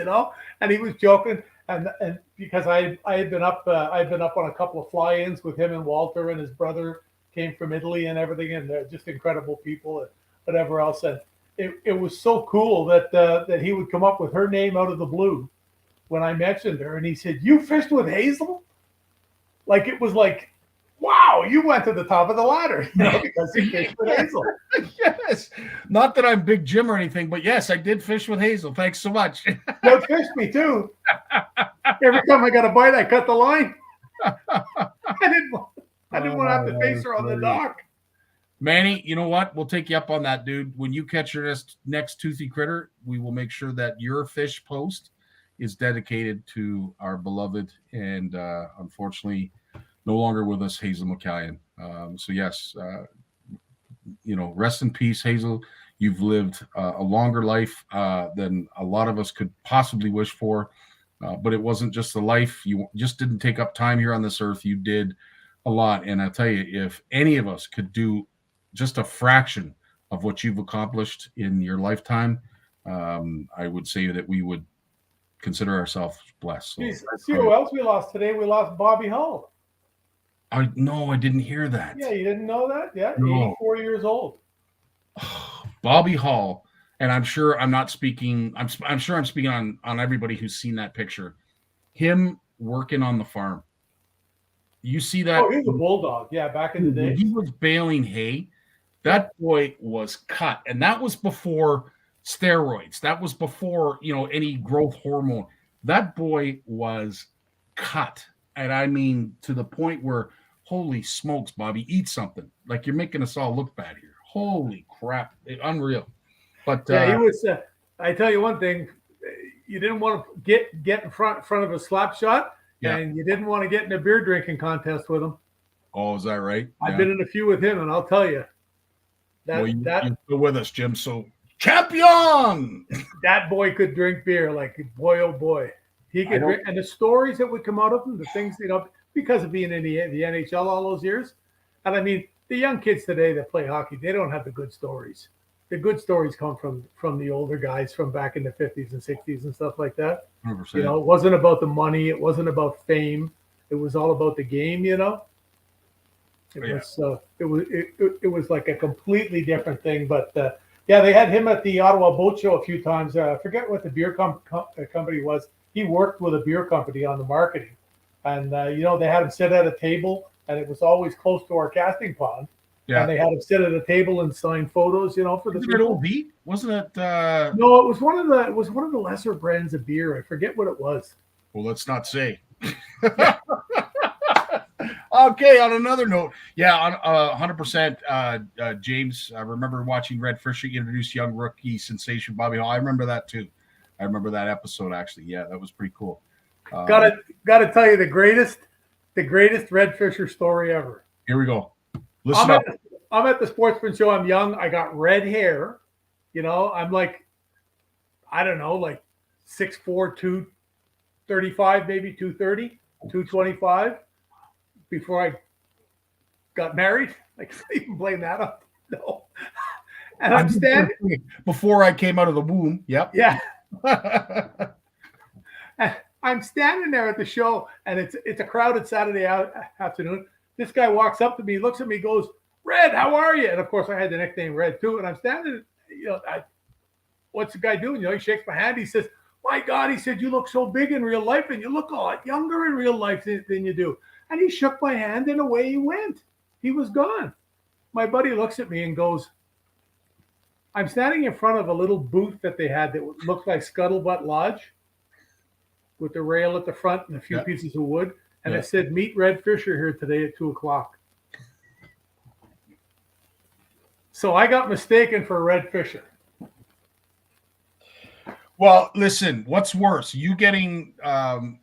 and he was joking. And because I had been up on a couple of fly-ins with him and Walter, and his brother came from Italy and everything, and they're just incredible people and whatever else. And it was so cool that he would come up with her name out of the blue when I mentioned her, and he said, "You fished with Hazel?" Like it was like, wow, you went to the top of the ladder, because he fished with Hazel. Yes, not that I'm Big Jim or anything, but yes, I did fish with Hazel. Thanks so much. You fished me too. Every time I got a bite, I cut the line. I didn't want to have to face her on the dock. Manny, you know what? We'll take you up on that, dude. When you catch your next toothy critter, we will make sure that your fish post is dedicated to our beloved and unfortunately no longer with us, Hazel McCallion. So yes, rest in peace, Hazel. You've lived a longer life than a lot of us could possibly wish for. But it wasn't just the life. You just didn't take up time here on this earth. You did a lot. And I tell you, if any of us could do just a fraction of what you've accomplished in your lifetime, I would say that we would consider ourselves blessed. So see who else we lost today? We lost Bobby Hull. I didn't hear that. Yeah, you didn't know that? Yeah, no. 84 years old. Bobby Hull. And I'm sure I'm not speaking. I'm sure I'm speaking on everybody who's seen that picture. Him working on the farm. You see that? Oh, he was a bulldog. Yeah, back in the day. He was baling hay. That boy was cut, and that was before steroids. That was before any growth hormone. That boy was cut, and I mean to the point where, holy smokes, Bobby, eat something. Like you're making us all look bad here. Holy crap, unreal. But yeah, he was. I tell you one thing, you didn't want to get in front of a slap shot, and you didn't want to get in a beer drinking contest with him. Oh, is that right? I've been in a few with him, and I'll tell you you're still with us, Jim. So champion. That boy could drink beer, like boy, oh boy, he could drink. And the stories that would come out of him, the things because of being in the NHL all those years, and I mean the young kids today that play hockey, they don't have the good stories. The good stories come from the older guys from back in the 50s and 60s and stuff like that. 100%. It wasn't about the money. It wasn't about fame. It was all about the game, It was like a completely different thing. But Yeah, they had him at the Ottawa Boat Show a few times. I forget what the beer company was. He worked with a beer company on the marketing. And, they had him sit at a table, and it was always close to our casting pond. Yeah. And they had him sit at a table and sign photos, for the Wasn't it OV? Wasn't it? No, it was one of the lesser brands of beer. I forget what it was. Well, let's not say. Okay, on another note, on 100%, James, I remember watching Red Fisher introduce young rookie sensation Bobby Hall. I remember that too. I remember that episode actually. Yeah, that was pretty cool. Gotta tell you the greatest Red Fisher story ever. Here we go. Listen up. I'm at the Sportsman Show. I'm young. I got red hair. I'm like, I don't know, like 6'4", 235, maybe 230, 225. Before I got married, I can't even blame that on. No. And I'm standing before I came out of the womb. Yep. Yeah. I'm standing there at the show, and it's a crowded Saturday afternoon. This guy walks up to me, looks at me, goes, "Red, how are you?" And of course, I had the nickname Red too. And I'm standing, what's the guy doing? He shakes my hand. He says, "My God," he said, "you look so big in real life, and you look a lot younger in real life than you do." And he shook my hand, and away he went. He was gone. My buddy looks at me and goes, I'm standing in front of a little booth that they had that looked like Scuttlebutt Lodge with the rail at the front and a few pieces of wood. And it said, "Meet Red Fisher here today at 2:00. So I got mistaken for Red Fisher. Well, listen, what's worse, you getting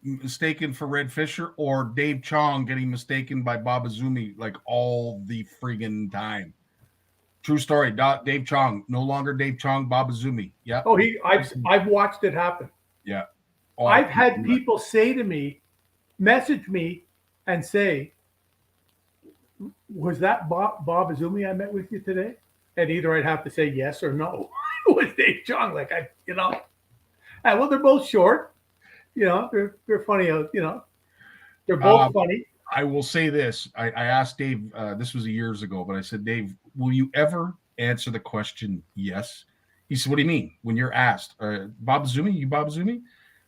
mistaken for Red Fisher or Dave Chong getting mistaken by Bob Azumi like all the friggin' time? True story. Dave Chong, no longer Dave Chong, Bob Azumi. Yeah. Oh, I've watched it happen. Yeah. Oh, I've had people say to me, message me and say, "Was that Bob Azumi I met with you today?" And either I'd have to say yes or no. It was Dave Chong. Like well, they're both short. They're funny. They're both funny. I will say this. I asked Dave, this was years ago, but I said, "Dave, will you ever answer the question yes?" He said, "What do you mean?" When you're asked, Bob Azumi, you Bob Azumi?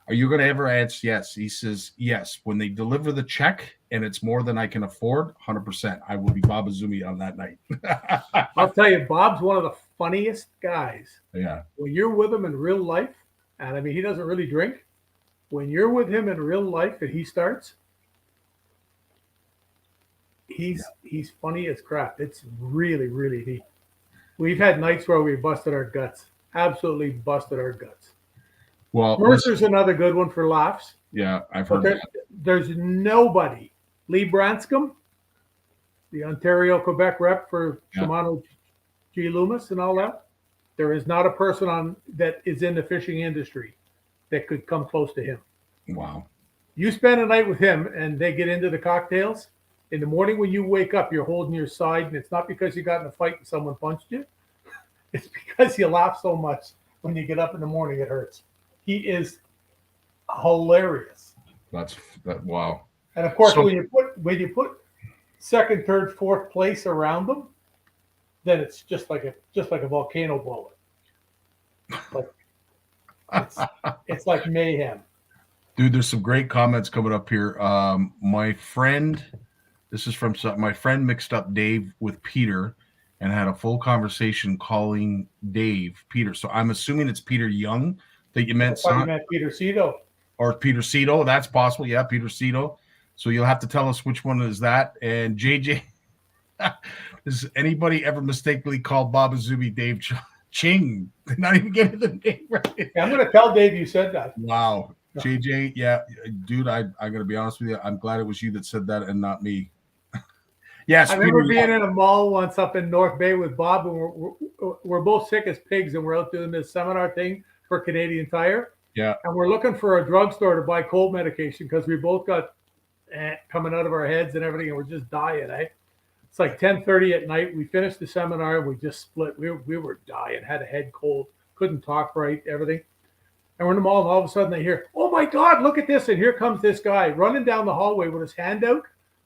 Are you going to ever answer yes? He says, "Yes. When they deliver the check and it's more than I can afford, 100%, I will be Bob Azumi on that night." I'll tell you, Bob's one of the funniest guys. Yeah. When you're with him in real life, and I mean, he doesn't really drink. When you're with him in real life and he starts, he's funny as crap. It's really, really neat. We've had nights where we busted our guts. Absolutely busted our guts. Well, Mercer's another good one for laughs. Yeah, I've heard that. There's nobody. Lee Branscombe, the Ontario, Quebec rep for Shimano G. Loomis and all that. There is not a person that is in the fishing industry that could come close to him. Wow. You spend a night with him and they get into the cocktails. In the morning when you wake up, you're holding your side, and it's not because you got in a fight and someone punched you. It's because you laugh so much when you get up in the morning, it hurts. He is hilarious. Wow. And of course, when you put second, third, fourth place around them, then it's just like a volcano blowing. It's like mayhem. Dude, there's some great comments coming up here. My friend mixed up Dave with Peter and had a full conversation calling Dave Peter. So I'm assuming it's Peter Young that you meant. You meant Peter Cito. Or Peter Cito. That's possible. Yeah, Peter Cito. So you'll have to tell us which one is that. And JJ, has anybody ever mistakenly called Bob Azumi Dave Ching? Not even getting the name right. Yeah, I'm going to tell Dave you said that. Wow. JJ, yeah, dude, I'm going to be honest with you. I'm glad it was you that said that and not me. Yes. I remember being in a mall once up in North Bay with Bob, and we're both sick as pigs, and we're out doing this seminar thing for Canadian Tire. Yeah. And we're looking for a drugstore to buy cold medication because we both got coming out of our heads and everything, and we're just dying, eh? It's like 10:30 at night. We finished the seminar, and we just split. We were dying, had a head cold, couldn't talk right, everything. And we're in the mall, and all of a sudden they hear, "Oh my God, look at this." And here comes this guy running down the hallway with his hand out.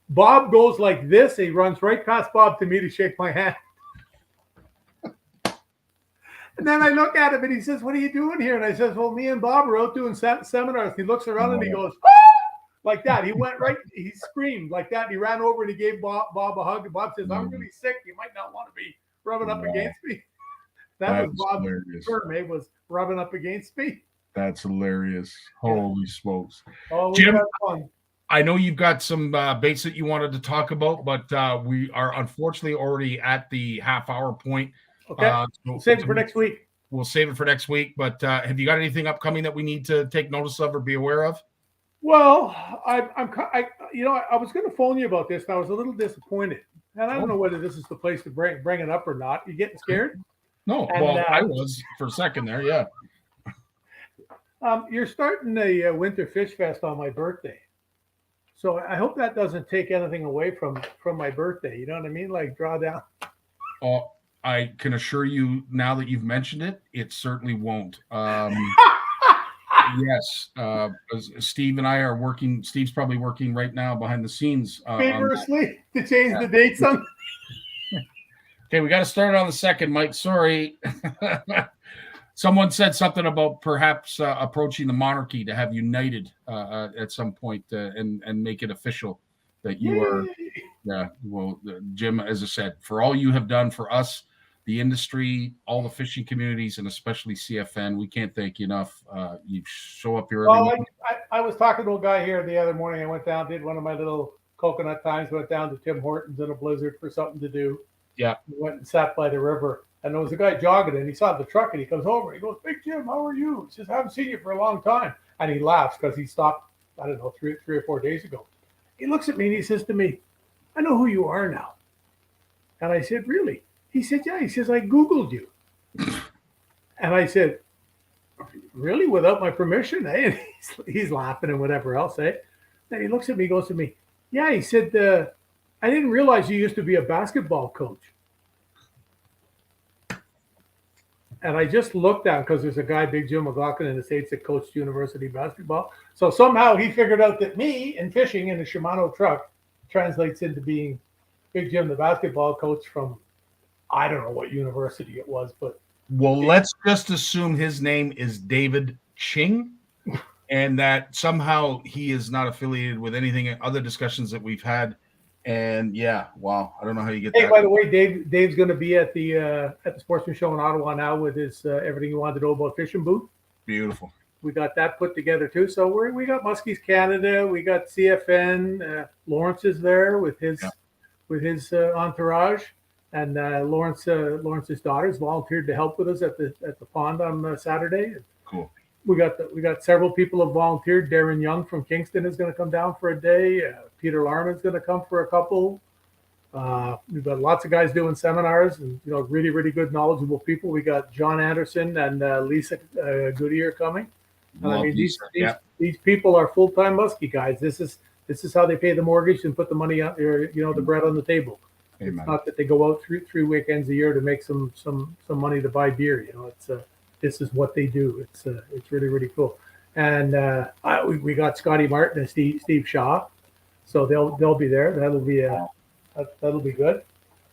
Bob goes like this. He runs right past Bob to me to shake my hand. And then I look at him and he says, "What are you doing here?" And I says, "Well, me and Bob are out doing seminars." He looks around and he goes, "Ah!" Like that. He went right, he screamed like that. He ran over and he gave Bob a hug. And Bob says, "I'm really sick. You might not want to be rubbing up against me." That was Bob's term, was rubbing up against me. That's hilarious. Holy smokes. Oh, Jim, fun. I know you've got some baits that you wanted to talk about, but we are unfortunately already at the half-hour point. Okay. So save it for next week. We'll save it for next week. But have you got anything upcoming that we need to take notice of or be aware of? Well, I was going to phone you about this, and I was a little disappointed. And I don't know whether this is the place to bring it up or not. You getting scared? No. Well, I was for a second there. Yeah. You're starting a winter fish fest on my birthday. So I hope that doesn't take anything away from my birthday. You know what I mean? Like draw down. Oh, I can assure you now that you've mentioned it, it certainly won't. Yes. Steve and I are working. Steve's probably working right now behind the scenes. Feverishly to change the dates on. Okay, we got to start on the 2nd, Mike. Sorry. Someone said something about perhaps approaching the monarchy to have united at some point and make it official that you are. Yeah, well, Jim, as I said, for all you have done for us, the industry, all the fishing communities, and especially CFN, we can't thank you enough. You show up here. I was talking to a guy here the other morning. I went down, did one of my little coconut times, went down to Tim Hortons in a blizzard for something to do. Yeah. Went and sat by the river. And there was a guy jogging, and he saw the truck, and he comes over. He goes, "Big Jim, how are you?" He says, "I haven't seen you for a long time." And he laughs because he stopped, I don't know, three or 4 days ago. He looks at me, and he says to me, "I know who you are now." And I said, "Really?" He said, "Yeah." He says, "I Googled you." And I said, "Really? Without my permission?" Eh? And he's laughing and whatever else. Eh? Then he looks at me, goes to me, "Yeah." He said, "I didn't realize you used to be a basketball coach." And I just looked at him because there's a guy, Big Jim McLaughlin, in the States that coached university basketball. So somehow he figured out that me and fishing in a Shimano truck translates into being Big Jim, the basketball coach from, I don't know what university it was, but. Well, let's just assume his name is David Ching and that somehow he is not affiliated with anything, other discussions that we've had. And yeah, wow, I don't know how you get that. Hey, by the way, Dave's going to be at the Sportsman Show in Ottawa now with his everything you wanted to know about fishing booth. Beautiful. We got that put together too. So we got Muskies Canada, we got CFN. Lawrence is there with his entourage, and Lawrence's daughters volunteered to help with us at the pond on Saturday. Cool. We got several people have volunteered. Darren Young from Kingston is going to come down for a day. Peter Larman's going to come for a couple. We've got lots of guys doing seminars and really, really good, knowledgeable people. We got John Anderson and Lisa Goodyear coming. And I mean, these people are full-time muskie guys. This is how they pay the mortgage and put the money out there, the bread on the table. Amen. It's not that they go out three weekends a year to make some money to buy beer. This is what they do. It's really, really cool. And we got Scotty Martin and Steve Shaw, so they'll be there. That'll be good.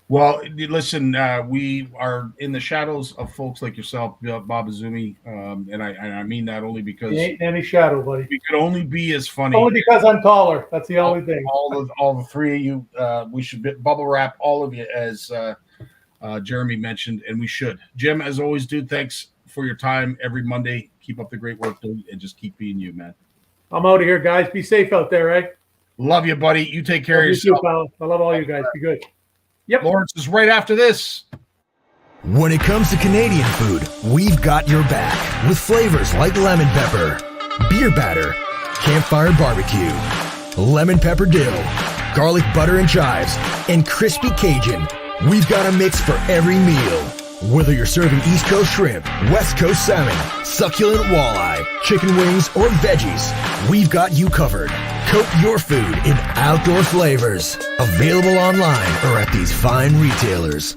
Well, listen, we are in the shadows of folks like yourself, Bob Azumi, and I mean that only because there ain't any shadow, buddy. We could only be as funny. Only because I'm taller. That's the only thing. All the three of you, we should bubble wrap all of you, as Jeremy mentioned, and we should. Jim, as always, dude, thanks for your time every Monday. Keep up the great work, dude, and just keep being you, man. I'm out of here, guys. Be safe out there, right? Love you, buddy. You take care of yourself. You too, pal. I love all you guys. Be good. Yep. Lawrence is right after this. When it comes to Canadian food, we've got your back with flavors like lemon pepper, beer batter, campfire barbecue, lemon pepper dill, garlic butter and chives, and crispy Cajun. We've got a mix for every meal. Whether you're serving East Coast shrimp, West Coast salmon, succulent walleye, chicken wings, or veggies, we've got you covered. Coat your food in outdoor flavors. Available online or at these fine retailers.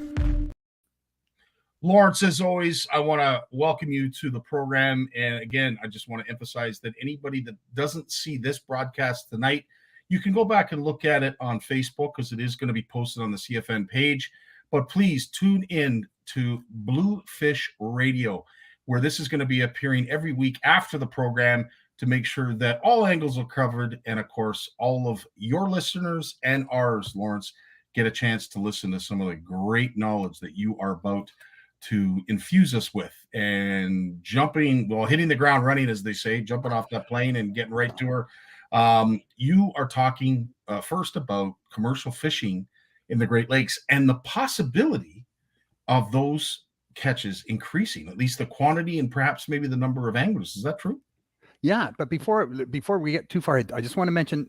Lawrence, as always, I want to welcome you to the program. And again, I just want to emphasize that anybody that doesn't see this broadcast tonight, you can go back and look at it on Facebook because it is going to be posted on the CFN page. But please tune in to Bluefish Radio, where this is going to be appearing every week after the program to make sure that all angles are covered. And of course, all of your listeners and ours, Lawrence, get a chance to listen to some of the great knowledge that you are about to infuse us with, and hitting the ground running, as they say, jumping off that plane and getting right to her. You are talking first about commercial fishing in the Great Lakes and the possibility of those catches increasing, at least the quantity and perhaps maybe the number of anglers. Is that true? Yeah, but before we get too far, I just want to mention,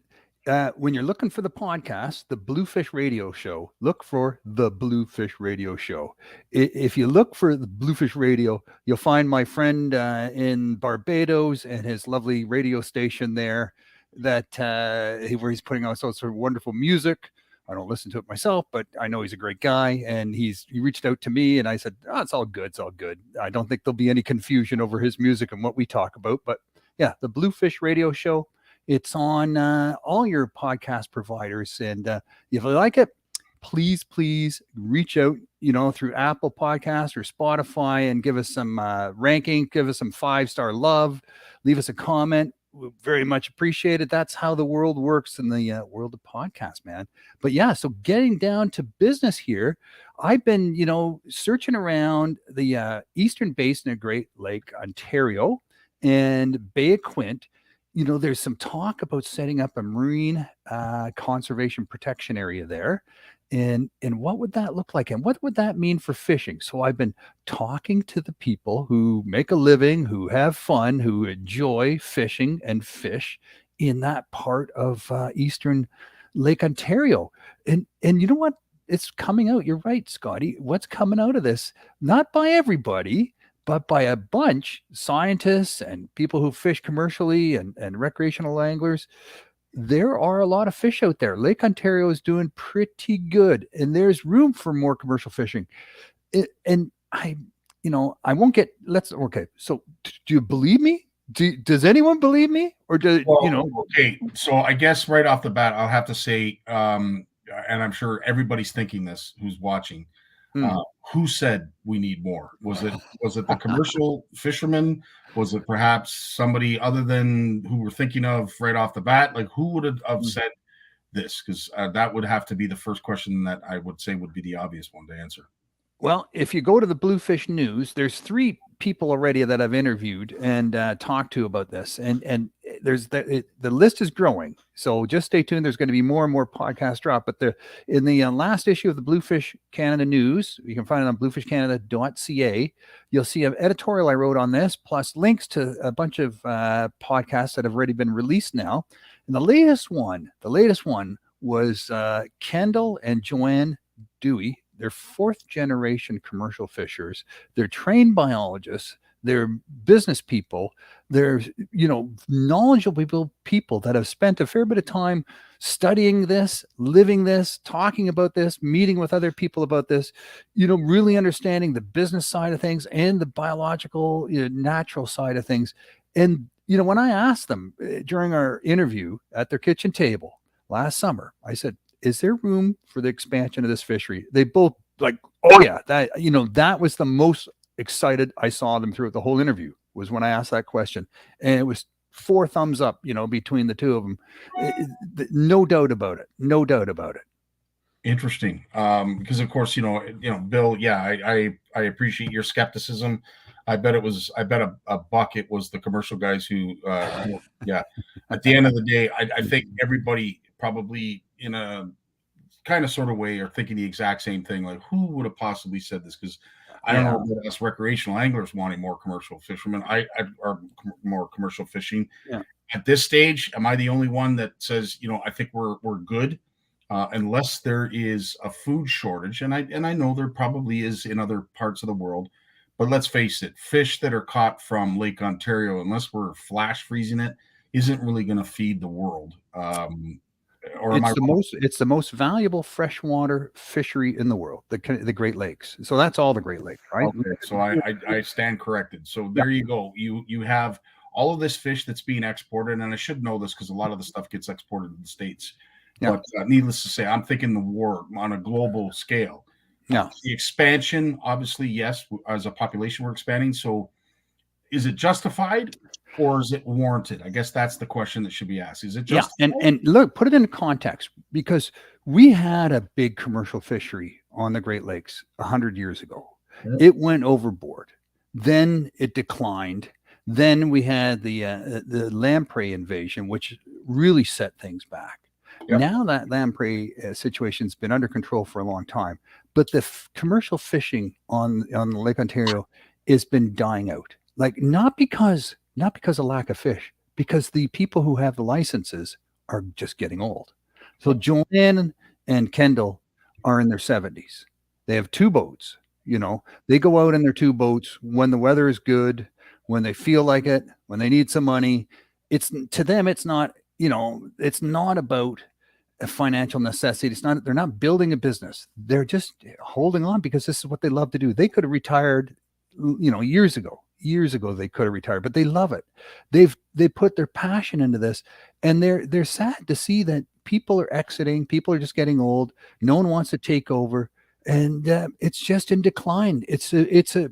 when you're looking for the podcast, the Bluefish Radio Show, look for the Bluefish Radio Show. If you look for the Bluefish Radio, you'll find my friend in Barbados and his lovely radio station there that where he's putting out sorts of wonderful music. I don't listen to it myself, but I know he's a great guy, and he reached out to me, and I said, "Oh, it's all good. It's all good. I don't think there'll be any confusion over his music and what we talk about." But yeah, the Bluefish Radio Show. It's on all your podcast providers, and if you like it, please reach out, through Apple Podcasts or Spotify, and give us some ranking, give us some 5-star love, leave us a comment. We very much appreciate it. That's how the world works in the world of podcasts, man. But yeah, so getting down to business here, I've been, searching around the eastern basin of Great Lake, Ontario, and Bay of Quinte. There's some talk about setting up a marine conservation protection area there. And what would that look like? And what would that mean for fishing? So I've been talking to the people who make a living, who have fun, who enjoy fishing and fish in that part of eastern Lake Ontario. And you know what? It's coming out. You're right, Scotty. What's coming out of this? Not by everybody, but by a bunch, scientists and people who fish commercially and recreational anglers. There are a lot of fish out there. Lake Ontario is doing pretty good, and there's room for more commercial fishing. And I won't get, okay. So do you believe me? Does anyone believe me? Or okay. So I guess right off the bat, I'll have to say, and I'm sure everybody's thinking this who's watching, who said we need more? Was it the commercial fishermen? Was it perhaps somebody other than who we're thinking of right off the bat? Like, who would have said this? Because that would have to be the first question that I would say would be the obvious one to answer. Well, if you go to the Bluefish News, there's 3 people already that I've interviewed and talked to about this, and there's the list is growing. So just stay tuned. There's going to be more and more podcasts drop. But in the last issue of the Bluefish Canada News, you can find it on bluefishcanada.ca. You'll see an editorial I wrote on this, plus links to a bunch of podcasts that have already been released now. And the latest one was Kendall and Joanne Dewey. They're 4th generation commercial fishers. They're trained biologists. They're business people. They're, knowledgeable people that have spent a fair bit of time studying this, living this, talking about this, meeting with other people about this, really understanding the business side of things and the biological, natural side of things. And, when I asked them during our interview at their kitchen table last summer, I said, is there room for the expansion of this fishery? They both like, oh yeah, that was the most excited I saw them throughout the whole interview, was when I asked that question. And it was 4 thumbs up, between the 2 of them. No doubt about it. Interesting. Because of course, Bill, yeah, I appreciate your skepticism. I bet a bucket was the commercial guys who, yeah, at the end of the day, I think everybody probably in a kind of sort of way are thinking the exact same thing. Like, who would have possibly said this? Because I don't know about us recreational anglers wanting more commercial fishermen. Or more commercial fishing. Yeah. At this stage, am I the only one that says, I think we're good, unless there is a food shortage, and I know there probably is in other parts of the world. But let's face it, fish that are caught from Lake Ontario, unless we're flash freezing it, isn't really going to feed the world. It's the most valuable freshwater fishery in the world, the Great Lakes. So that's all the Great Lakes, right? Okay, so I stand corrected. So there you go. You have all of this fish that's being exported, and I should know this because a lot of the stuff gets exported to the States. Yeah. But needless to say, I'm thinking the war on a global scale. Yeah. The expansion, obviously, yes, as a population, we're expanding. So is it justified or is it warranted? I guess that's the question that should be asked. Is it Yeah. justified? And look, put it into context, because we had a big commercial fishery on the Great Lakes 100 years ago. Yeah. It went overboard. Then it declined. Then we had the lamprey invasion, which really set things back. Yep. Now that lamprey situation's been under control for a long time, but the commercial fishing on Lake Ontario has been dying out. Like not because of lack of fish, because the people who have the licenses are just getting old. So Joanne and Kendall are in their 70s. They have 2 boats. You know, they go out in their 2 boats when the weather is good, when they feel like it, when they need some money. It's to them, it's not, you know, it's not about a financial necessity. It's not, they're not building a business. They're just holding on because this is what they love to do. They could have retired, you know, years ago they could have retired, but they love it. They put their passion into this, and they're sad to see that people are exiting. People are just getting old. No one wants to take over, and it's just in decline. It's a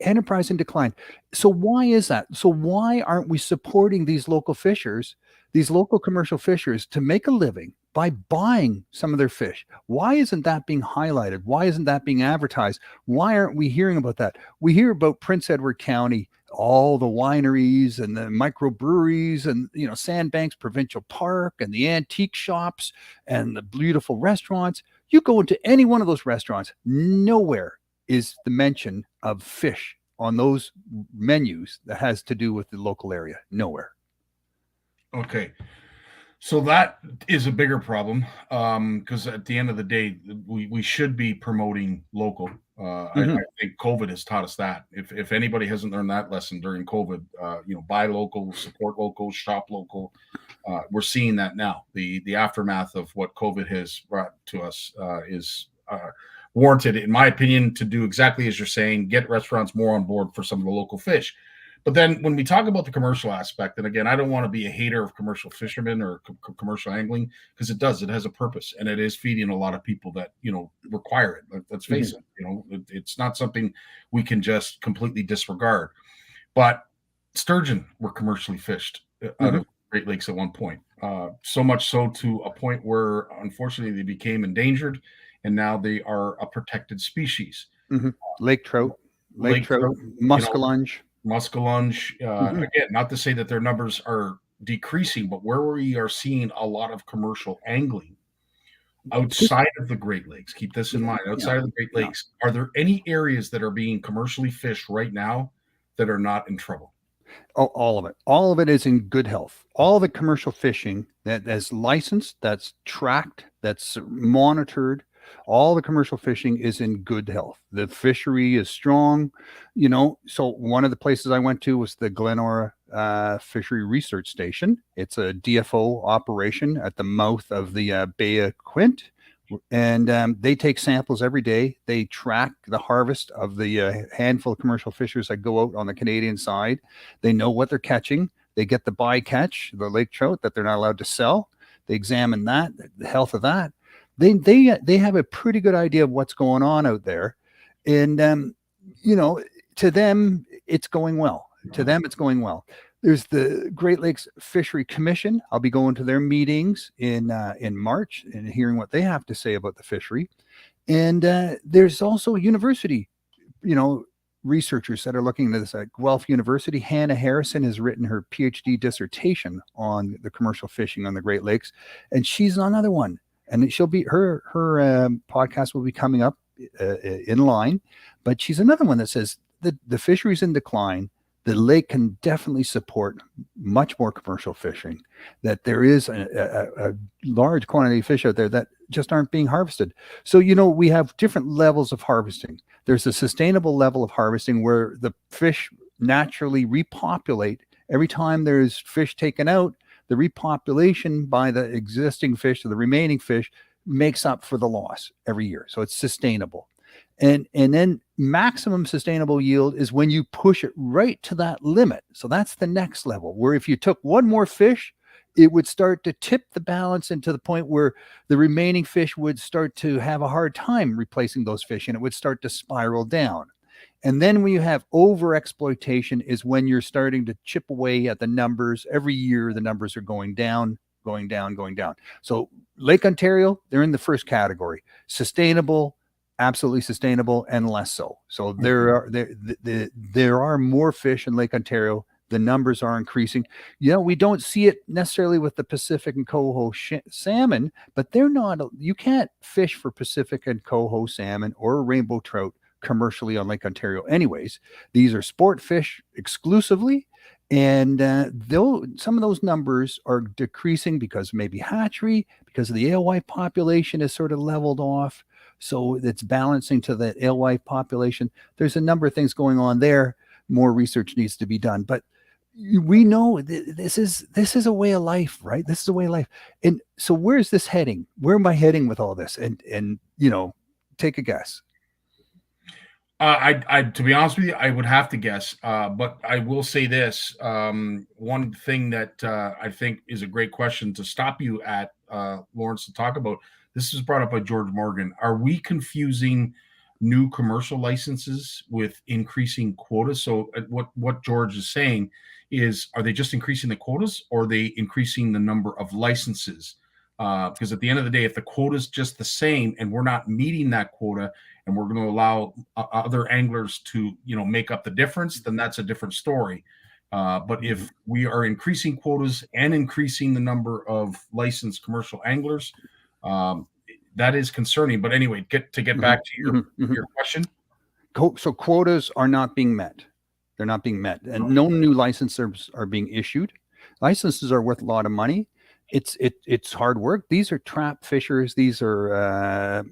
enterprise in decline. So why is that? So why aren't we supporting these local fishers, these local commercial fishers, to make a living by buying some of their fish? Why isn't that being highlighted? Why isn't that being advertised? Why aren't we hearing about that? We hear about Prince Edward County, all the wineries and the microbreweries and, you know, Sandbanks Provincial Park and the antique shops and the beautiful restaurants. You go into any one of those restaurants, nowhere is the mention of fish on those menus that has to do with the local area. Nowhere. Okay. So that is a bigger problem, because at the end of the day, we should be promoting local. I think COVID has taught us that. If anybody hasn't learned that lesson during COVID, you know, buy local, support local, shop local. We're seeing that now. The aftermath of what COVID has brought to us is warranted, in my opinion, to do exactly as you're saying, get restaurants more on board for some of the local fish. But then when we talk about the commercial aspect, and again, I don't want to be a hater of commercial fishermen or commercial angling, because it has a purpose, and it is feeding a lot of people that, you know, require it. Let's face it, you know, it's not something we can just completely disregard. But sturgeon were commercially fished out of Great Lakes at one point, so much so to a point where unfortunately they became endangered, and now they are a protected species. Lake trout, muskellunge. Muskellunge. Again, not to say that their numbers are decreasing, but where we are seeing a lot of commercial angling outside of the Great Lakes, keep this in mind, outside of the Great Lakes, are there any areas that are being commercially fished right now that are not in trouble? Oh, all of it. All of it is in good health. All the commercial fishing that is licensed, that's tracked, that's monitored, all the commercial fishing is in good health. The fishery is strong, you know. So one of the places I went to was the Glenora Fishery Research Station. It's a DFO operation at the mouth of the Bay of Quinte. And they take samples every day. They track the harvest of the handful of commercial fishers that go out on the Canadian side. They know what they're catching. They get the bycatch, the lake trout that they're not allowed to sell. They examine that, the health of that. They have a pretty good idea of what's going on out there. And, you know, to them, it's going well. To them, it's going well. There's the Great Lakes Fishery Commission. I'll be going to their meetings in March and hearing what they have to say about the fishery. And there's also university, you know, researchers that are looking into this at Guelph University. Hannah Harrison has written her PhD dissertation on the commercial fishing on the Great Lakes, and she's another one. And she'll be her podcast will be coming up in line, but she's another one that says that the fishery's in decline. The lake can definitely support much more commercial fishing, that there is a large quantity of fish out there that just aren't being harvested. So, you know, we have different levels of harvesting. There's a sustainable level of harvesting where the fish naturally repopulate. Every time there's fish taken out, the repopulation by the existing fish or the remaining fish makes up for the loss every year. So it's sustainable. And then maximum sustainable yield is when you push it right to that limit. So that's the next level, where if you took one more fish, it would start to tip the balance into the point where the remaining fish would start to have a hard time replacing those fish, and it would start to spiral down. And then when you have over exploitation is when you're starting to chip away at the numbers. Every year, the numbers are going down, going down, going down. So Lake Ontario, they're in the first category: sustainable, absolutely sustainable, and less so. So there are more fish in Lake Ontario. The numbers are increasing. We don't see it necessarily with the Pacific and coho salmon, but they're not. You can't fish for Pacific and coho salmon or rainbow trout commercially on Lake Ontario anyways. These are sport fish exclusively, and though some of those numbers are decreasing because maybe hatchery, because of the alewife population is sort of leveled off, so it's balancing to the alewife population. There's a number of things going on there. More research needs to be done, but we know this is a way of life, right? This is a way of life. And so where's this heading? Where am I heading with all this? And take a guess. To be honest with you, I would have to guess, but I will say this. One thing that I think is a great question to stop you at, Lawrence, to talk about. This was brought up by George Morgan. Are we confusing new commercial licenses with increasing quotas? So what George is saying is, are they just increasing the quotas, or are they increasing the number of licenses? Because at the end of the day, if the quota is just the same and we're not meeting that quota, and we're going to allow other anglers to, make up the difference, then that's a different story. But if we are increasing quotas and increasing the number of licensed commercial anglers, that is concerning. But anyway, get back to your question. So quotas are not being met. They're not being met, and no new licenses are being issued. Licenses are worth a lot of money. It's hard work. These are trap fishers. These are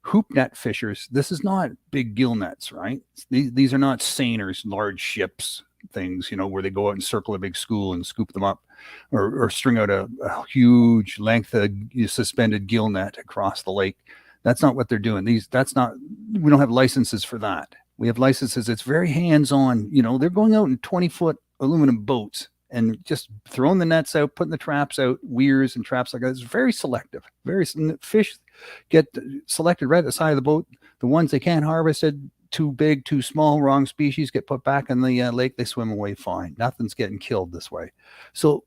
hoop net fishers. This is not big gill nets, right? These are not seiners, large ships things, where they go out and circle a big school and scoop them up, or string out a huge length of suspended gill net across the lake. That's not what they're doing. We don't have licenses for that. We have licenses. It's very hands-on. They're going out in 20-foot aluminum boats and just throwing the nets out, putting the traps out, weirs and traps like that. It's very selective. Fish get selected right at the side of the boat. The ones they can't harvest, too big, too small, wrong species, get put back in the lake. They swim away fine. Nothing's getting killed this way. So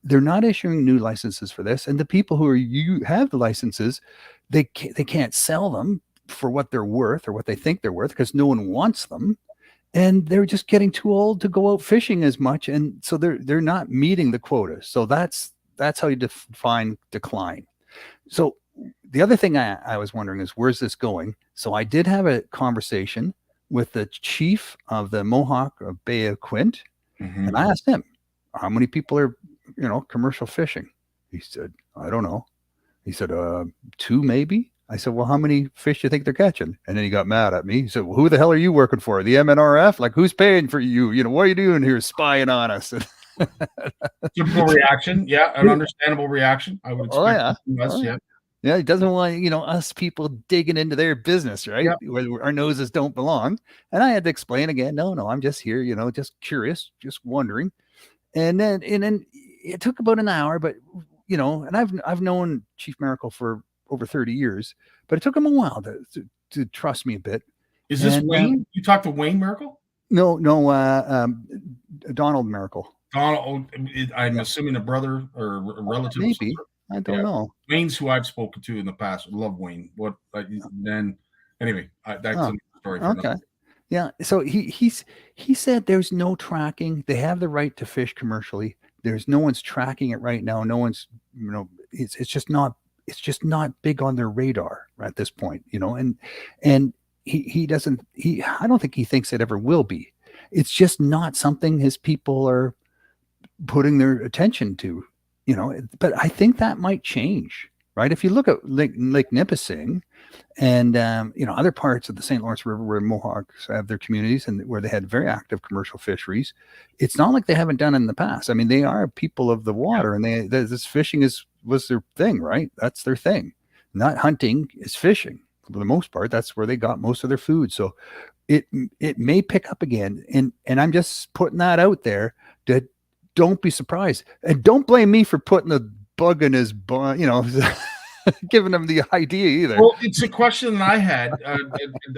they're not issuing new licenses for this. And the people who have the licenses, they can't sell them for what they're worth or what they think they're worth, because no one wants them. And they're just getting too old to go out fishing as much, and so they're not meeting the quota. So that's how you define decline. So the other thing I was wondering is, where's this going? So I did have a conversation with the chief of the Mohawk of Bay of Quinte, and I asked him, how many people are commercial fishing? He said, I don't know. He said 2 maybe. I said, well, how many fish do you think they're catching? And then he got mad at me. He said, well, who the hell are you working for? The MNRF? Like, who's paying for you? What are you doing here spying on us? Typical reaction. Yeah, an understandable reaction. I would expect. Yeah, he doesn't want, us people digging into their business, right? Yep. Where our noses don't belong. And I had to explain again, no, I'm just here, just curious, just wondering. And then it took about an hour, but, and I've known Chief Miracle for over 30 years, but it took him a while to trust me a bit. Is this Wayne? You talked to Wayne Miracle? No, Donald Miracle. Donald, I'm assuming a brother or a relative. Maybe. I don't know. Wayne's who I've spoken to in the past. I love Wayne. Anyway, that's a story. Okay. Yeah. So he said there's no tracking. They have the right to fish commercially. There's no one's tracking it right now. No one's, it's just not big on their radar at this point, and he doesn't, I don't think he thinks it ever will be. It's just not something his people are putting their attention to, but I think that might change, right? If you look at Lake Nipissing and, other parts of the St. Lawrence River where Mohawks have their communities and where they had very active commercial fisheries, it's not like they haven't done it in the past. I mean, they are people of the water, and this fishing was their thing, right? That's their thing. Not hunting, is fishing. For the most part, that's where they got most of their food. So it may pick up again. And I'm just putting that out there don't be surprised, and don't blame me for putting a bug in his butt, giving him the idea either. Well, it's a question that I had.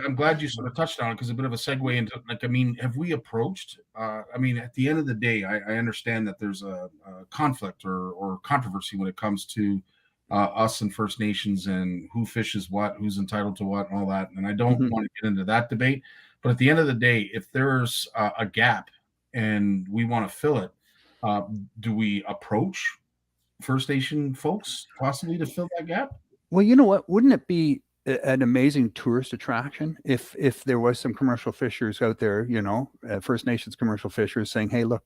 I'm glad you sort of touched on it, because a bit of a segue into, like, I mean, have we approached? I mean, at the end of the day, I understand that there's a conflict or controversy when it comes to us and First Nations and who fishes what, who's entitled to what, and all that. And I don't want to get into that debate. But at the end of the day, if there's a gap and we want to fill it, do we approach First Nation folks possibly to fill that gap? Well, you know what? Wouldn't it be an amazing tourist attraction if there was some commercial fishers out there, First Nations commercial fishers saying, "Hey, look,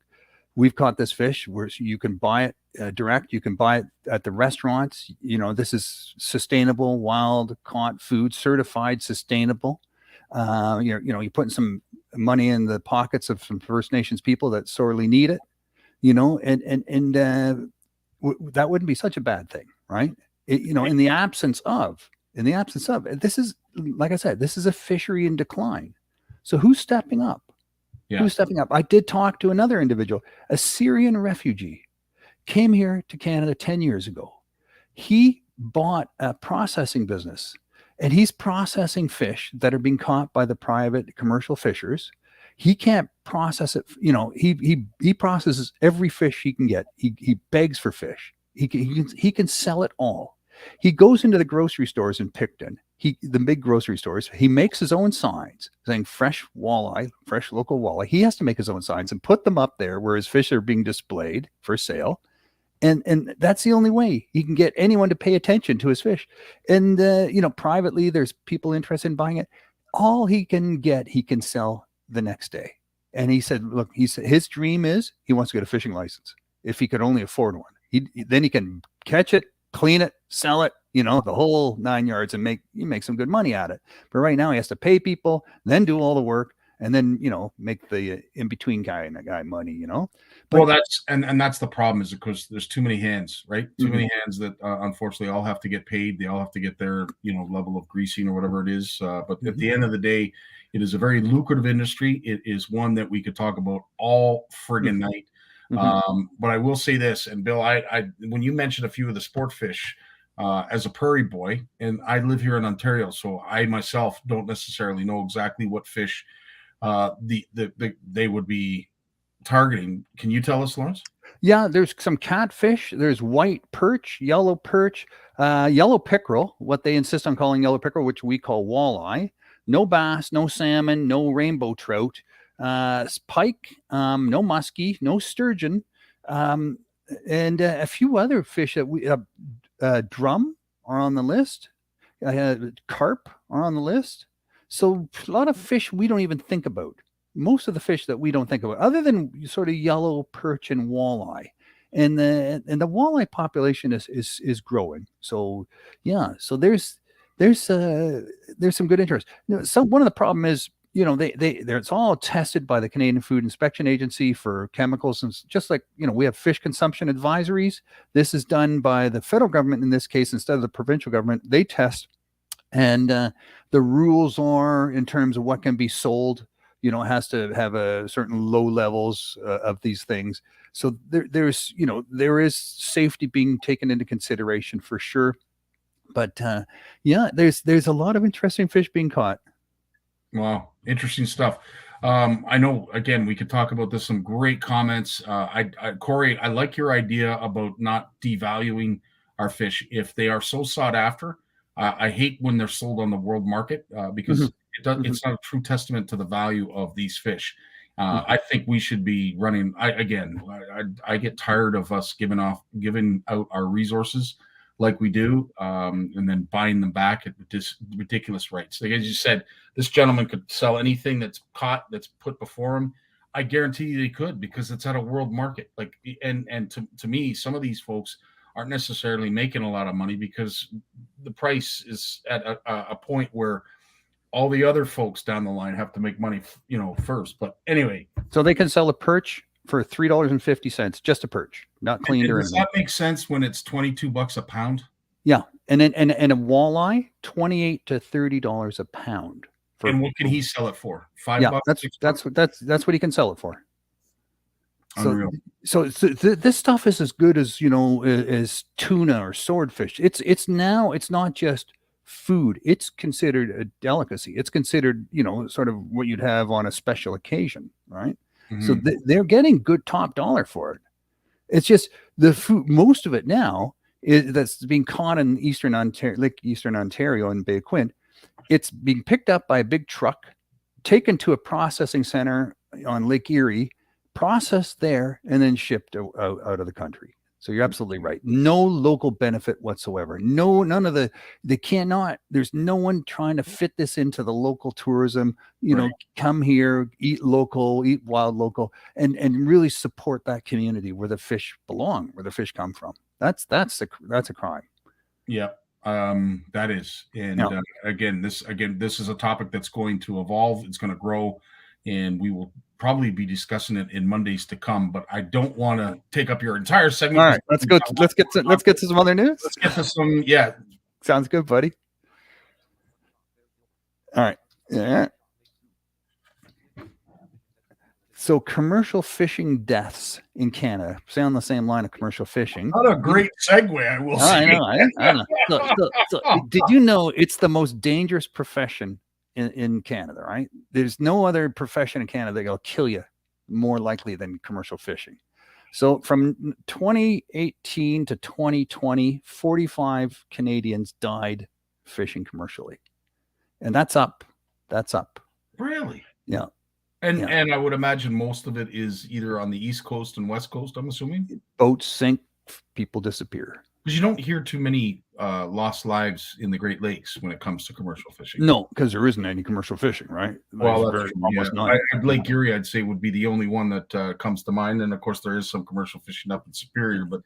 we've caught this fish. You can buy it direct. You can buy it at the restaurants. This is sustainable, wild caught food, certified sustainable. You're putting some money in the pockets of some First Nations people that sorely need it, that wouldn't be such a bad thing, right? In the absence of, this is, like I said, this is a fishery in decline. So who's stepping up? Yeah. Who's stepping up? I did talk to another individual, a Syrian refugee, came here to Canada 10 years ago. He bought a processing business, and he's processing fish that are being caught by the private commercial fishers. He can't process it. He processes every fish he can get. He begs for fish. He can sell it all. He goes into the grocery stores in Picton, the big grocery stores. He makes his own signs saying fresh walleye, fresh local walleye. He has to make his own signs and put them up there where his fish are being displayed for sale. And that's the only way he can get anyone to pay attention to his fish. And, privately, there's people interested in buying it. All he can get, he can sell the next day. And he said, look, his dream is he wants to get a fishing license if he could only afford one. Then he can catch it, clean it, sell it, the whole 9 yards, and make some good money at it. But right now he has to pay people, then do all the work, and then make the in-between guy and the guy money. But, well, that's the problem, is because there's too many hands, right? Too many hands that unfortunately all have to get paid. They all have to get their level of greasing or whatever it is. But at the end of the day, it is a very lucrative industry. It is one that we could talk about all friggin' night. But I will say this, and Bill, I when you mentioned a few of the sport fish, as a prairie boy, and I live here in Ontario, so I myself don't necessarily know exactly what fish they would be targeting. Can you tell us, Lawrence? Yeah, there's some catfish. There's white perch, yellow pickerel, what they insist on calling yellow pickerel, which we call walleye. No bass, no salmon, no rainbow trout, pike, no muskie, no sturgeon, and a few other fish that we drum are on the list. Carp are on the list. So a lot of fish we don't even think about. Most of the fish that we don't think about, other than sort of yellow perch and walleye, and the walleye population is growing. So yeah, so there's some good interest. One of the problem is, it's all tested by the Canadian Food Inspection Agency for chemicals, and just like we have fish consumption advisories. This is done by the federal government in this case instead of the provincial government. They test, and the rules are in terms of what can be sold. It has to have a certain low levels of these things. So there is safety being taken into consideration for sure. But there's a lot of interesting fish being caught. Wow, interesting stuff. I know, again, we could talk about this. Some great comments. Corey, I like your idea about not devaluing our fish if they are so sought after. I hate when they're sold on the world market because it's not a true testament to the value of these fish. I think we should be running. I get tired of us giving out our resources like we do, and then buying them back at ridiculous rates. Like, as you said, this gentleman could sell anything that's caught, that's put before him. I guarantee you they could, because it's at a world market. Like, and to me, some of these folks aren't necessarily making a lot of money because the price is at a point where all the other folks down the line have to make money, first. But anyway, so they can sell a perch for $3.50, just a perch, not cleaned or anything. Does that make sense when it's $22 a pound? Yeah, and a walleye, $28 to $30 a pound. And what can he sell it for? $5? Yeah, that's what he can sell it for. So, Unreal. this stuff is as good as, as tuna or swordfish. It's not just food. It's considered a delicacy. It's considered, sort of what you'd have on a special occasion, right? So Mhm. they're getting good top dollar for it. It's just the food. Most of it now that's being caught in Eastern Ontario and Bay of Quinte. It's being picked up by a big truck, taken to a processing center on Lake Erie, processed there, and then shipped out of the country. So you're absolutely right. No local benefit whatsoever. No, none of they cannot, there's no one trying to fit this into the local tourism, Right. come here, eat local, eat wild local, and really support that community where the fish belong, where the fish come from. That's a crime. Yeah, that is, and Yeah. again, this is a topic that's going to evolve. It's going to grow, and we will probably be discussing it in Mondays to come. But I don't want to take up your entire segment. All right, let's get to some other news. Let's get to some. Yeah, Sounds good, buddy. All right. Yeah. So commercial fishing deaths in Canada, stay on the same line of commercial fishing. not a great segue, I will say. I know. So, did you know it's the most dangerous profession in Canada, right? There's no other profession in Canada that'll kill you more likely than commercial fishing. So from 2018 to 2020, 45 Canadians died fishing commercially. And that's up. Really? Yeah. And I would imagine most of it is either on the East Coast and West Coast, I'm assuming. Boats sink, people disappear. Because you don't hear too many lost lives in the Great Lakes when it comes to commercial fishing. No, because there isn't any commercial fishing, right? Well, There's that's almost none. Lake Erie, I'd say, would be the only one that comes to mind. And of course, there is some commercial fishing up in Superior, but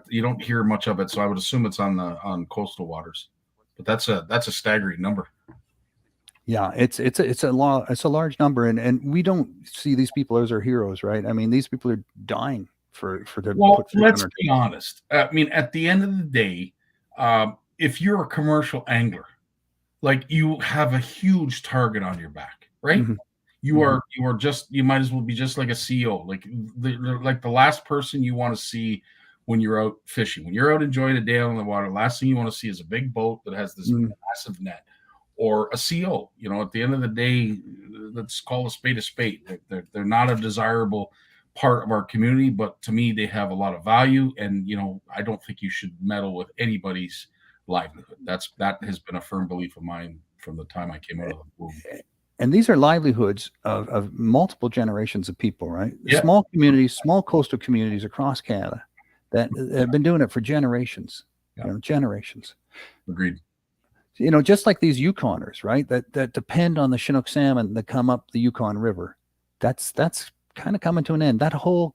you don't hear much of it. So I would assume it's on coastal waters. But that's a staggering number. Yeah, it's a large number, and we don't see these people as our heroes, right? I mean, these people are dying for the. Well, let's be honest. I mean, at the end of the day, if you're a commercial angler, like, you have a huge target on your back, right? Mm-hmm. You are you might as well be just like a CEO, like the last person you want to see when you're out fishing, when you're out enjoying a day on the water. Last thing you want to see is a big boat that has this massive net. Or a CO, at the end of the day, let's call a spade a spade. They're not a desirable part of our community, but to me, they have a lot of value. And, I don't think you should meddle with anybody's livelihood. That has been a firm belief of mine from the time I came out of the womb. And these are livelihoods of multiple generations of people, right? Yeah. Small communities, small coastal communities across Canada that have been doing it for generations, generations. Agreed. Just like these Yukoners, right? That depend on the Chinook salmon that come up the Yukon River. That's kind of coming to an end. That whole,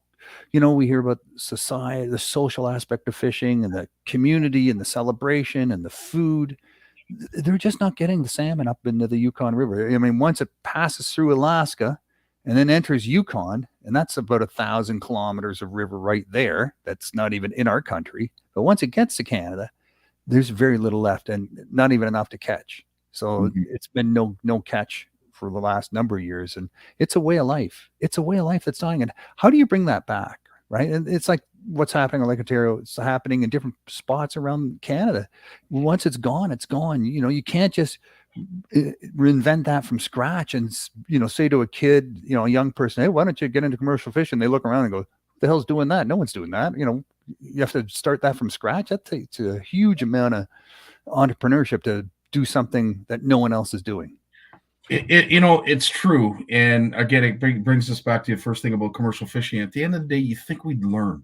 we hear about society, the social aspect of fishing, and the community, and the celebration, and the food. They're just not getting the salmon up into the Yukon River. I mean, once it passes through Alaska and then enters Yukon, and that's about 1,000 kilometers of river right there. That's not even in our country. But once it gets to Canada, there's very little left, and not even enough to catch. So it's been no catch for the last number of years, and it's a way of life. It's a way of life that's dying. And how do you bring that back, right? And it's like what's happening in Lake Ontario. It's happening in different spots around Canada. Once it's gone, it's gone. You can't just reinvent that from scratch and say to a kid, a young person, hey, why don't you get into commercial fishing? They look around and go, "What the hell's doing that? No one's doing that." You have to start that from scratch. That takes a huge amount of entrepreneurship to do something that no one else is doing. It's true. And again, it brings us back to the first thing about commercial fishing. At the end of the day, you think we'd learn,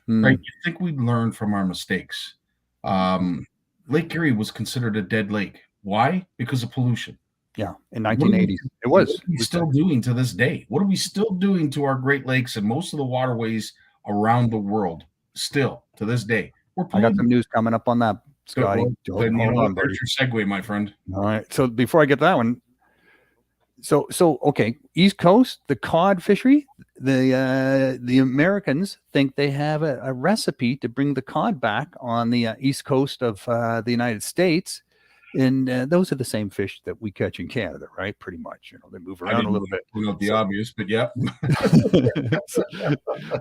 right? You think we'd learn from our mistakes. Lake Erie was considered a dead lake. Why? Because of pollution. Yeah, in 1980s, it was. What are we still doing to this day? What are we still doing to our Great Lakes and most of the waterways around the world? Still to this day, I got some news coming up on that, Scotty. There's your segue, my friend. All right. So before I get that one, so okay, East Coast, the cod fishery, the Americans think they have a recipe to bring the cod back on the East Coast of the United States, And those are the same fish that we catch in Canada, right? Pretty much, they move around a little bit. Not the obvious, but yeah.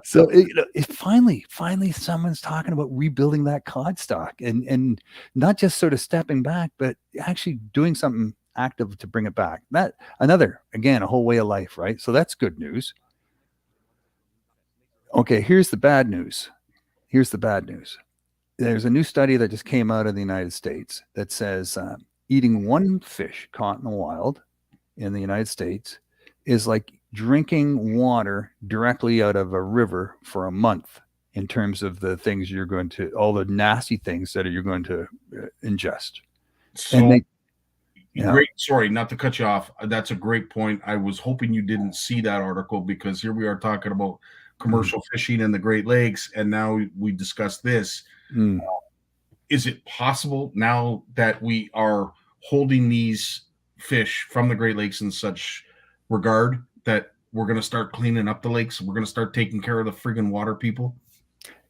So it finally someone's talking about rebuilding that cod stock and not just sort of stepping back, but actually doing something active to bring it back. That again, a whole way of life, right? So that's good news. Okay, here's the bad news. There's a new study that just came out of the United States that says eating one fish caught in the wild in the United States is like drinking water directly out of a river for a month in terms of the things all the nasty things that you're going to ingest. So great. Sorry, not to cut you off. That's a great point. I was hoping you didn't see that article, because here we are talking about commercial fishing in the Great Lakes, and now we discussed this. Is it possible now that we are holding these fish from the Great Lakes in such regard that we're going to start cleaning up the lakes? We're going to start taking care of the friggin' water people?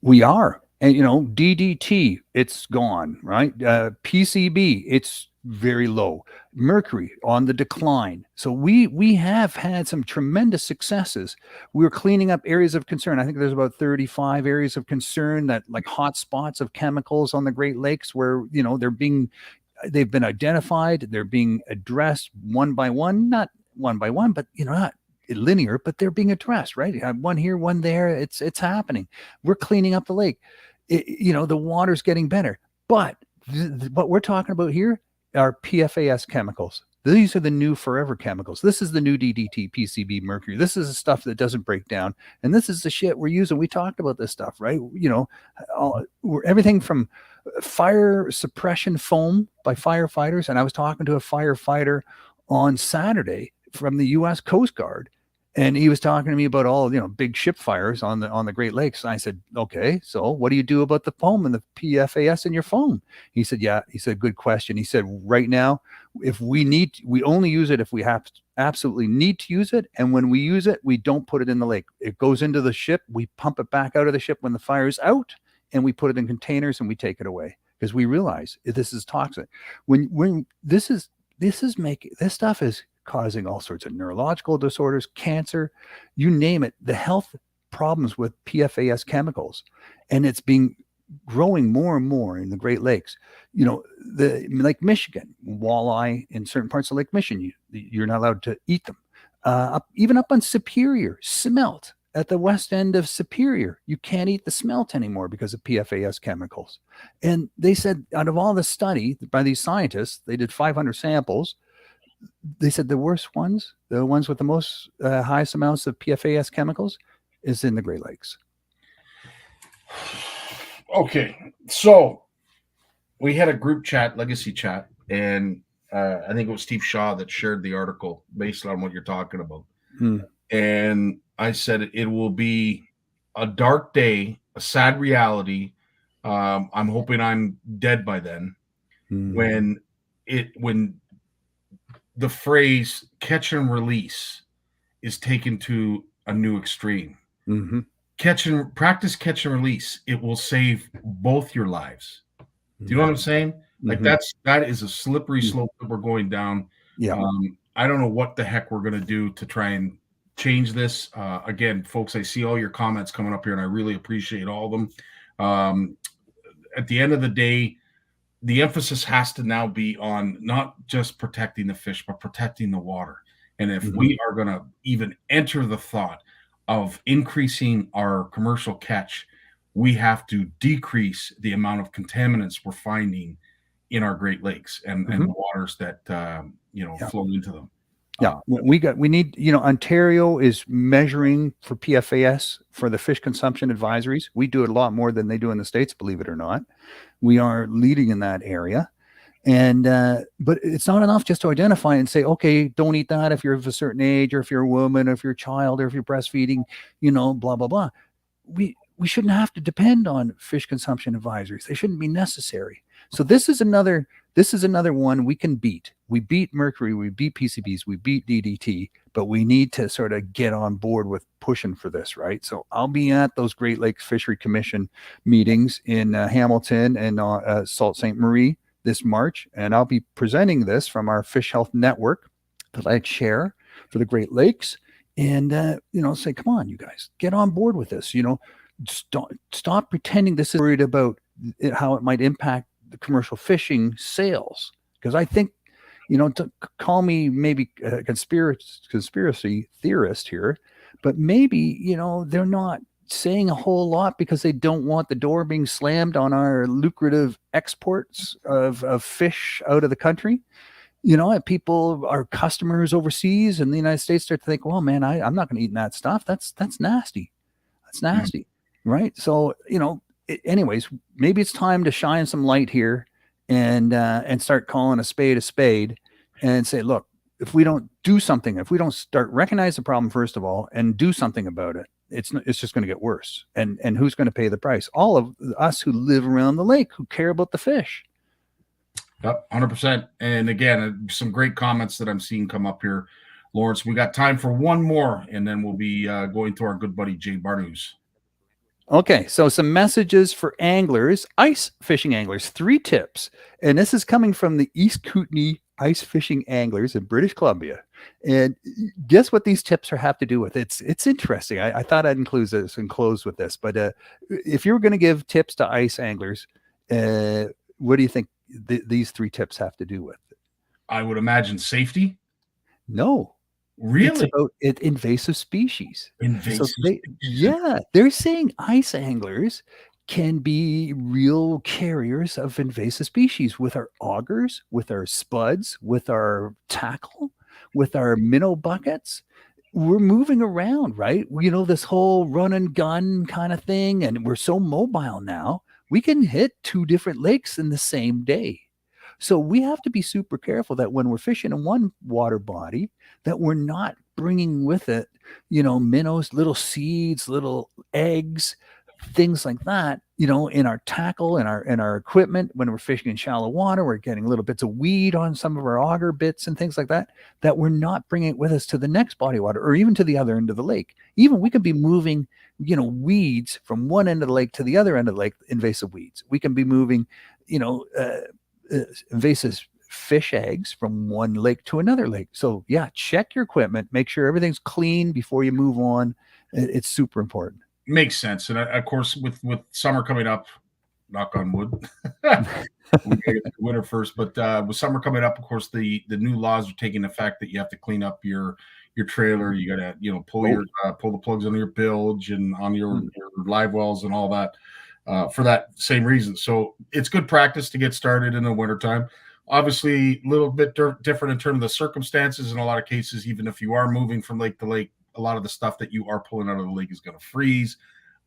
We are. And, DDT, it's gone, right? PCB, it's very low. Mercury on the decline. So we have had some tremendous successes. We're cleaning up areas of concern. I think there's about 35 areas of concern, that like hot spots of chemicals on the Great Lakes where, they've been identified. They're being addressed one by one, not one by one, but, not linear, but they're being addressed, right? You have one here, one there. It's happening. We're cleaning up the lake. The water's getting better. But what we're talking about here are PFAS chemicals. These are the new forever chemicals. This is the new DDT, PCB, mercury. This is the stuff that doesn't break down. And this is the shit we're using. We talked about this stuff, right? Everything from fire suppression foam by firefighters. And I was talking to a firefighter on Saturday from the U.S. Coast Guard, and he was talking to me about all, big ship fires on the Great Lakes. And I said, okay, so what do you do about the foam and the PFAS in your foam? He said, yeah. He said, good question. He said, right now, if we only use it if we have absolutely need to use it. And when we use it, we don't put it in the lake. It goes into the ship. We pump it back out of the ship when the fire is out, and we put it in containers and we take it away, because we realize this is toxic. When this stuff is causing all sorts of neurological disorders, cancer, you name it, the health problems with PFAS chemicals. And it's growing more and more in the Great Lakes. Lake Michigan, walleye in certain parts of Lake Michigan, you're not allowed to eat them. Even up on Superior, smelt at the west end of Superior, you can't eat the smelt anymore because of PFAS chemicals. And they said, out of all the study by these scientists, they did 500 samples. They said the worst ones, the ones with the most highest amounts of PFAS chemicals, is in the Great Lakes. Okay, so we had a group chat, legacy chat, and I think it was Steve Shaw that shared the article based on what you're talking about. And I said it will be a dark day, a sad reality. I'm hoping I'm dead by then. When the phrase catch and release is taken to a new extreme. Practice catch and release. It will save both your lives. Do you know what I'm saying? Like that is a slippery slope that we're going down. Yeah. I don't know what the heck we're going to do to try and change this. Again, folks, I see all your comments coming up here, and I really appreciate all of them. At the end of the day, the emphasis has to now be on not just protecting the fish, but protecting the water. And if we are going to even enter the thought of increasing our commercial catch, we have to decrease the amount of contaminants we're finding in our Great Lakes and the waters that flow into them. We need, Ontario is measuring for PFAS for the fish consumption advisories. We do it a lot more than they do in the States, believe it or not. We are leading in that area. And, but it's not enough just to identify and say, okay, don't eat that if you're of a certain age, or if you're a woman, or if you're a child, or if you're breastfeeding, blah, blah, blah. We shouldn't have to depend on fish consumption advisories. They shouldn't be necessary. So this is another one we can beat. We beat mercury, we beat PCBs, we beat DDT, but we need to sort of get on board with pushing for this, right? So I'll be at those Great Lakes Fishery Commission meetings in Hamilton and Sault Ste. Marie this March, and I'll be presenting this from our Fish Health Network that I chair for the Great Lakes. And, say, come on, you guys, get on board with this. Stop pretending this is worried about how it might impact the commercial fishing sales. Because I think, to call me maybe a conspiracy theorist here, but maybe, they're not saying a whole lot because they don't want the door being slammed on our lucrative exports of fish out of the country. People, our customers overseas in the United States start to think, well, man, I'm not going to eat that stuff. That's nasty. That's nasty. Right. So, anyways, maybe it's time to shine some light here and start calling a spade and say, look, if we don't do something, if we don't start recognize the problem, first of all, and do something about it, it's just going to get worse. And who's going to pay the price? All of us who live around the lake, who care about the fish. Yep, 100%. And again, some great comments that I'm seeing come up here, Lawrence. We got time for one more, and then we'll be going to our good buddy Jay Barnucz. Okay, so some messages for anglers, ice fishing anglers, 3 tips. And this is coming from the East Kootenay ice fishing anglers in British Columbia. And guess what these tips have to do with? It's interesting. I thought I'd include this and close with this. But if you were going to give tips to ice anglers, what do you think these 3 tips have to do with? I would imagine safety. No. Really? It's about invasive species. Invasive species. Yeah, they're saying ice anglers can be real carriers of invasive species with our augers, with our spuds, with our tackle, with our minnow buckets. We're moving around, right? This whole run and gun kind of thing. And we're so mobile now, we can hit 2 different lakes in the same day. So we have to be super careful that when we're fishing in one water body, that we're not bringing with it, minnows, little seeds, little eggs, things like that, in our tackle and our equipment. When we're fishing in shallow water, we're getting little bits of weed on some of our auger bits and things like that, that we're not bringing it with us to the next body of water or even to the other end of the lake. Even we could be moving, weeds from one end of the lake to the other end of the lake, invasive weeds. We can be moving, invasive fish eggs from one lake to another lake. So yeah, check your equipment, make sure everything's clean before you move on. It's super important. Makes sense. And of course, with summer coming up, knock on wood, we get winter first, but with summer coming up, of course, the new laws are taking effect that you have to clean up your trailer. You got to, pull the plugs on your bilge and on your live wells and all that. For that same reason. So it's good practice to get started in the wintertime. Obviously, a little bit different in terms of the circumstances. In a lot of cases, even if you are moving from lake to lake, a lot of the stuff that you are pulling out of the lake is going to freeze.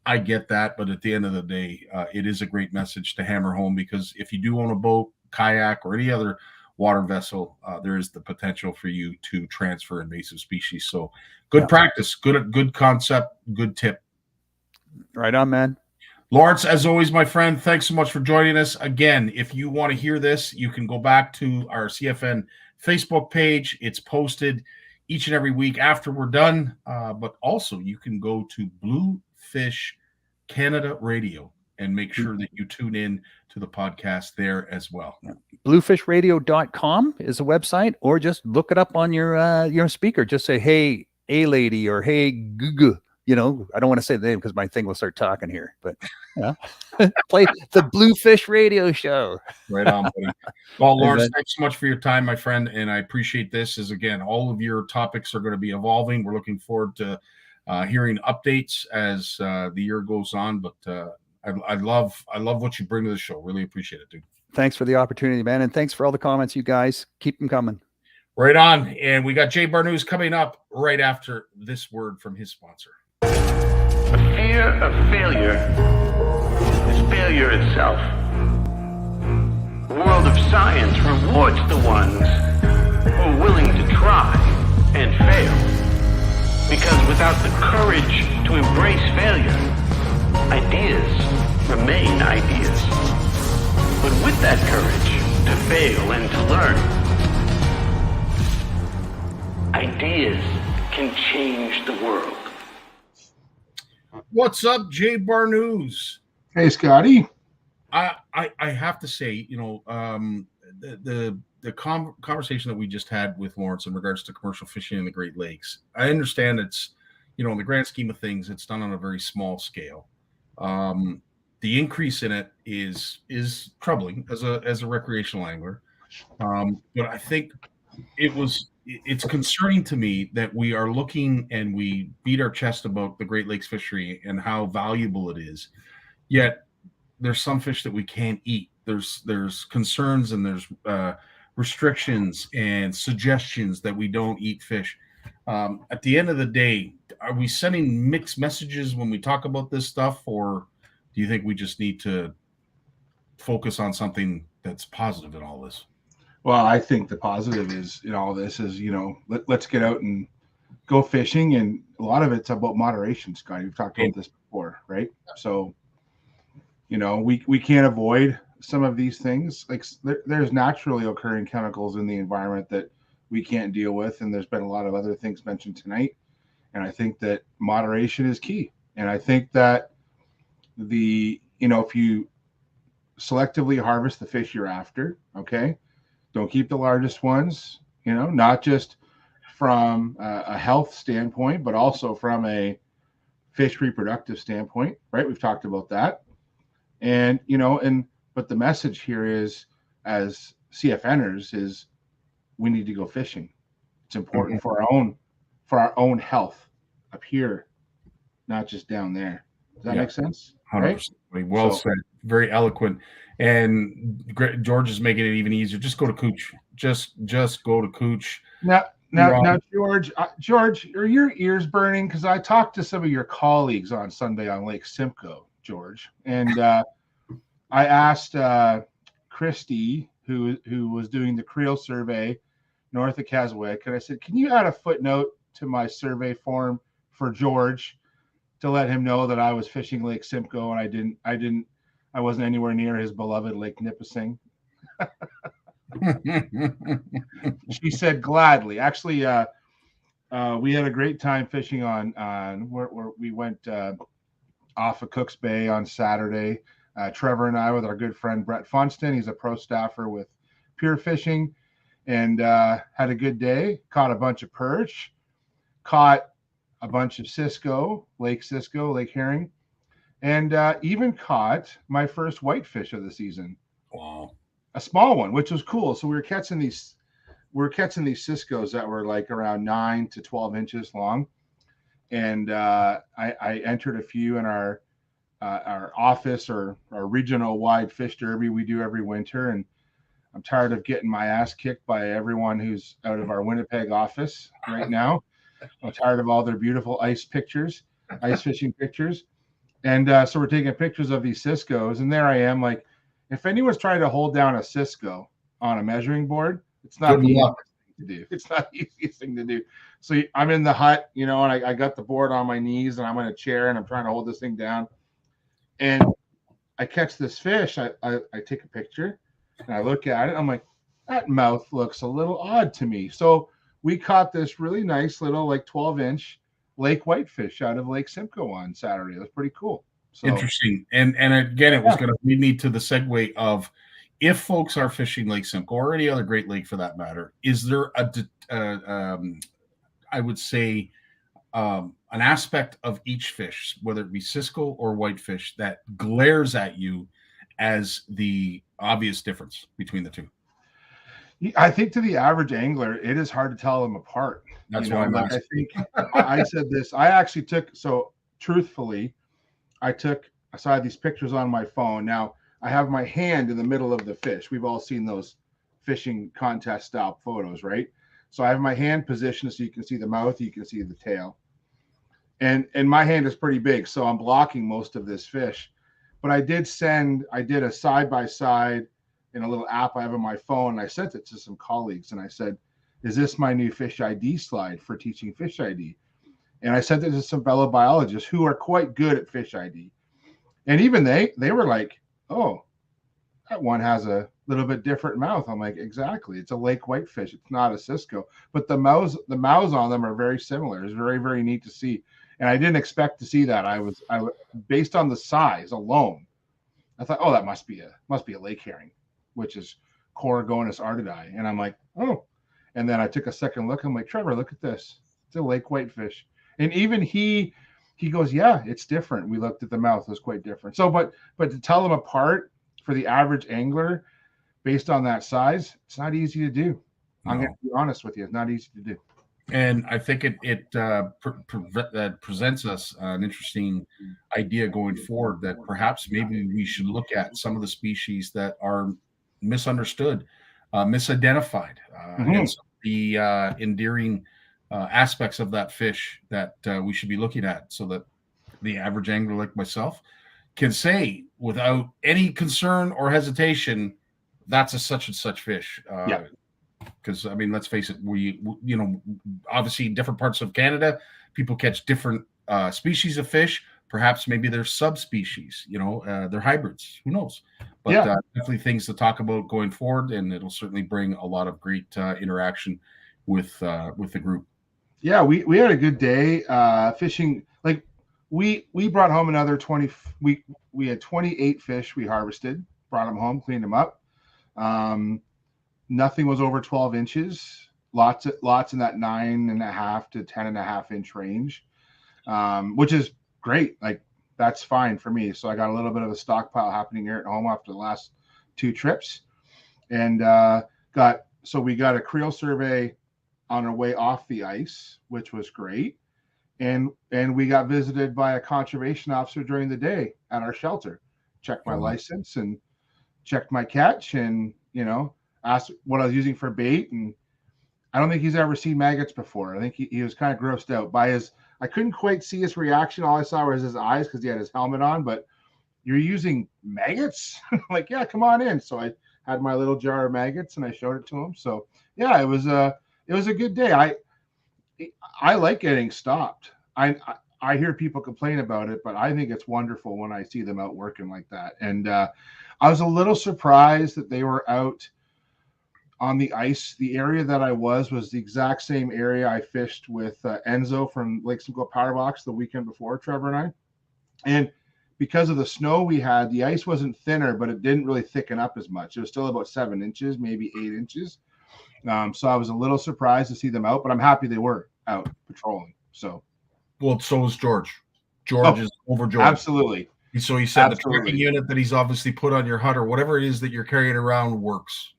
I get that. But at the end of the day, it is a great message to hammer home, because if you do own a boat, kayak, or any other water vessel, there is the potential for you to transfer invasive species. So good practice, good concept, good tip. Right on, man. Lawrence, as always, my friend, thanks so much for joining us. Again, if you want to hear this, you can go back to our CFN Facebook page. It's posted each and every week after we're done. But also, you can go to Bluefish Canada Radio and make sure that you tune in to the podcast there as well. Bluefishradio.com is a website, or just look it up on your speaker. Just say, hey, A-lady, or hey, Google. I don't want to say the name because my thing will start talking here, but play the Bluefish Radio Show. Right on, buddy. Well, Lawrence, thanks so much for your time, my friend, and I appreciate this. As again, all of your topics are going to be evolving. We're looking forward to hearing updates as the year goes on. But I love what you bring to the show. Really appreciate it, dude. Thanks for the opportunity, man, and thanks for all the comments, you guys. Keep them coming. Right on, and we got Jay Barnucz coming up right after this word from his sponsor. The fear of failure is failure itself. The world of science rewards the ones who are willing to try and fail. Because without the courage to embrace failure, ideas remain ideas. But with that courage to fail and to learn, ideas can change the world. What's up, Jay Barnucz? Hey, Scotty. I have to say, the conversation that we just had with Lawrence in regards to commercial fishing in the Great Lakes, I understand it's, in the grand scheme of things, it's done on a very small scale. The increase in it is troubling as a recreational angler, but I think it's concerning to me that we are looking and we beat our chest about the Great Lakes fishery and how valuable it is, yet there's some fish that we can't eat. There's concerns and there's restrictions and suggestions that we don't eat fish. At the end of the day, are we sending mixed messages when we talk about this stuff, or do you think we just need to focus on something that's positive in all this? Well, I think the positive is in all this is, let's get out and go fishing. And a lot of it's about moderation, Scott. We've talked about this before, right? So, we can't avoid some of these things. Like there's naturally occurring chemicals in the environment that we can't deal with. And there's been a lot of other things mentioned tonight. And I think that moderation is key. And I think that if you selectively harvest the fish you're after, okay, don't keep the largest ones, not just from a health standpoint, but also from a fish reproductive standpoint, right? We've talked about that. And, but the message here is, as CFNers, is we need to go fishing. It's important for our own health up here, not just down there. Does that make sense? 100%. Right? Well said. Very eloquent. And George is making it even easier. Just go to Cooch. Just go to Cooch. Now, George, are your ears burning? Because I talked to some of your colleagues on Sunday on Lake Simcoe, George, and I asked Christy, who was doing the Creel survey north of Keswick, and I said, "Can you add a footnote to my survey form for George to let him know that I was fishing Lake Simcoe and I wasn't anywhere near his beloved Lake Nipissing?" She said gladly. Actually, we had a great time fishing on where we went off of Cooks Bay on Saturday. Trevor and I with our good friend Brett Funston. He's a pro staffer with Pure Fishing, and had a good day. Caught a bunch of perch, caught a bunch of Cisco, Lake herring, and even caught my first whitefish of the season. Wow. A small one, which was cool. So we were catching these Ciscos that were like around 9 to 12 inches long. And I entered a few in our office or our regional wide fish derby we do every winter. And I'm tired of getting my ass kicked by everyone who's out of our Winnipeg office right now. I'm tired of all their beautiful ice fishing pictures. And so we're taking pictures of these Ciscos. And there I am, like, if anyone's trying to hold down a Cisco on a measuring board, it's not the easiest thing to do. It's not the easiest thing to do. So I'm in the hut, and I got the board on my knees, and I'm in a chair, and I'm trying to hold this thing down. And I catch this fish. I take a picture, and I look at it. I'm like, that mouth looks a little odd to me. So we caught this really nice little, like 12-inch lake whitefish out of Lake Simcoe on Saturday. It was pretty cool. So, interesting. And again, it was going to lead me to the segue of, if folks are fishing Lake Simcoe or any other Great Lake for that matter, is there I would say an aspect of each fish, whether it be Cisco or whitefish, that glares at you as the obvious difference between the two? I think to the average angler, it is hard to tell them apart. That's why I think I said this. I actually truthfully, I had these pictures on my phone. Now I have my hand in the middle of the fish. We've all seen those fishing contest style photos, right? So I have my hand positioned so you can see the mouth, you can see the tail. And my hand is pretty big, so I'm blocking most of this fish. But I did a side-by-side in a little app I have on my phone, and I sent it to some colleagues, and I said, is this my new fish ID slide for teaching fish ID? And I sent it to some fellow biologists who are quite good at fish ID. And even they were like, oh, that one has a little bit different mouth. I'm like, exactly. It's a lake whitefish. It's not a Cisco. But the mouths on them are very similar. It's very, very neat to see. And I didn't expect to see that. I based on the size alone, I thought, oh, that must be a lake herring, which is Coregonus artidae. And I'm like, oh. And then I took a second look. I'm like, Trevor, look at this. It's a lake whitefish. And even he goes, yeah, it's different. We looked at the mouth; it was quite different. So, but to tell them apart for the average angler, based on that size, it's not easy to do. No. I'm going to be honest with you; it's not easy to do. And I think it presents us an interesting idea going forward, that perhaps maybe we should look at some of the species that are misunderstood, misidentified, and some of the endearing aspects of that fish that we should be looking at, so that the average angler like myself can say without any concern or hesitation, that's a such and such fish. Because I mean, let's face it, we obviously in different parts of Canada, people catch different species of fish. Perhaps maybe they're subspecies, they're hybrids. Who knows? But definitely things to talk about going forward, and it'll certainly bring a lot of great interaction with the group. Yeah, we had a good day fishing. Like we brought home another 20. We had 28 fish we harvested, brought them home, cleaned them up. Nothing was over 12 inches. Lots in that 9.5 to 10.5 inch range, which is great. Like that's fine for me. So I got a little bit of a stockpile happening here at home after the last 2 trips, and we got a creel survey on our way off the ice, which was great. And we got visited by a conservation officer during the day at our shelter, checked my license and checked my catch, and asked what I was using for bait. And I don't think he's ever seen maggots before. I think he was kind of grossed out by I couldn't quite see his reaction. All I saw was his eyes because he had his helmet on. But you're using maggots? I'm like, yeah, come on in. So I had my little jar of maggots and I showed it to him. So yeah, it was a good day. I like getting stopped. I hear people complain about it, but I think it's wonderful when I see them out working like that. And I was a little surprised that they were out on the ice. The area that I was the exact same area I fished with Enzo from Lake Simcoe Power Box the weekend before, Trevor and I. And because of the snow we had, the ice wasn't thinner, but it didn't really thicken up as much. It was still about 7 inches, maybe 8 inches. So I was a little surprised to see them out, but I'm happy they were out patrolling. So, well, so is George. George is overjoyed. Absolutely. So he said the tracking unit that he's obviously put on your hut or whatever it is that you're carrying around works.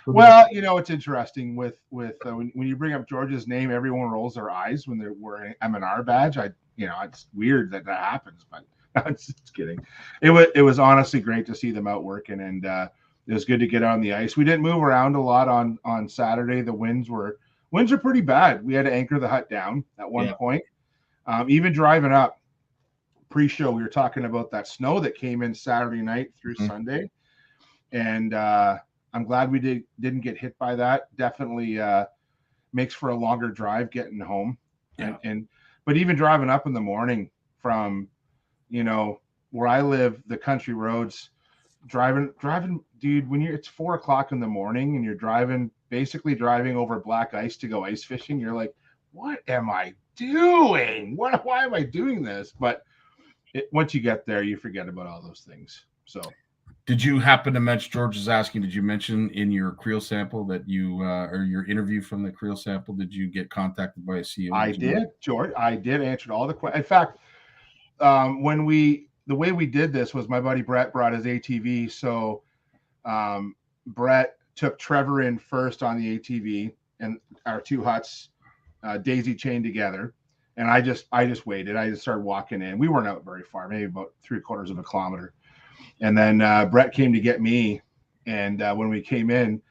Well, it's interesting with when you bring up George's name, everyone rolls their eyes when they're wearing an M&R badge. It's weird that happens, but I'm just kidding. It was honestly great to see them out working, and it was good to get on the ice. We didn't move around a lot on Saturday. The winds were pretty bad. We had to anchor the hut down at one point. Even driving up pre-show, we were talking about that snow that came in Saturday night through Sunday, and I'm glad we didn't get hit by that. Definitely makes for a longer drive getting home. Yeah. But even driving up in the morning from, where I live, the country roads, driving, dude, when it's 4 o'clock in the morning and you're basically driving over black ice to go ice fishing, you're like, what am I doing? Why am I doing this? But once you get there, you forget about all those things. So. Did you happen to mention, George is asking, did you mention in your creel sample that you, or your interview from the creel sample, did you get contacted by a CEO? I did, George. I did answer all the questions. In fact, the way we did this was my buddy Brett brought his ATV. So Brett took Trevor in first on the ATV, and our 2 huts daisy chained together. And I just waited. I just started walking in. We weren't out very far, maybe about 3/4 of a kilometer. And then Brett came to get me. And when we came in,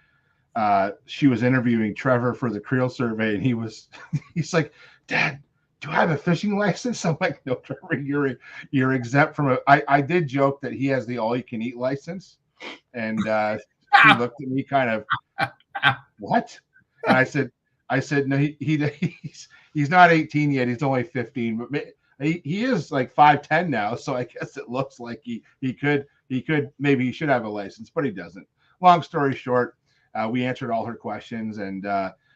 she was interviewing Trevor for the creel survey. And he's like, Dad, do I have a fishing license? I'm like, no, Trevor, you're exempt from I did joke that he has the all-you-can-eat license. And he looked at me kind of, what? And I said, no, he's not 18 yet. He's only 15, but he is like 5'10" now. So I guess it looks like he could, maybe he should have a license, but he doesn't. Long story short, we answered all her questions, and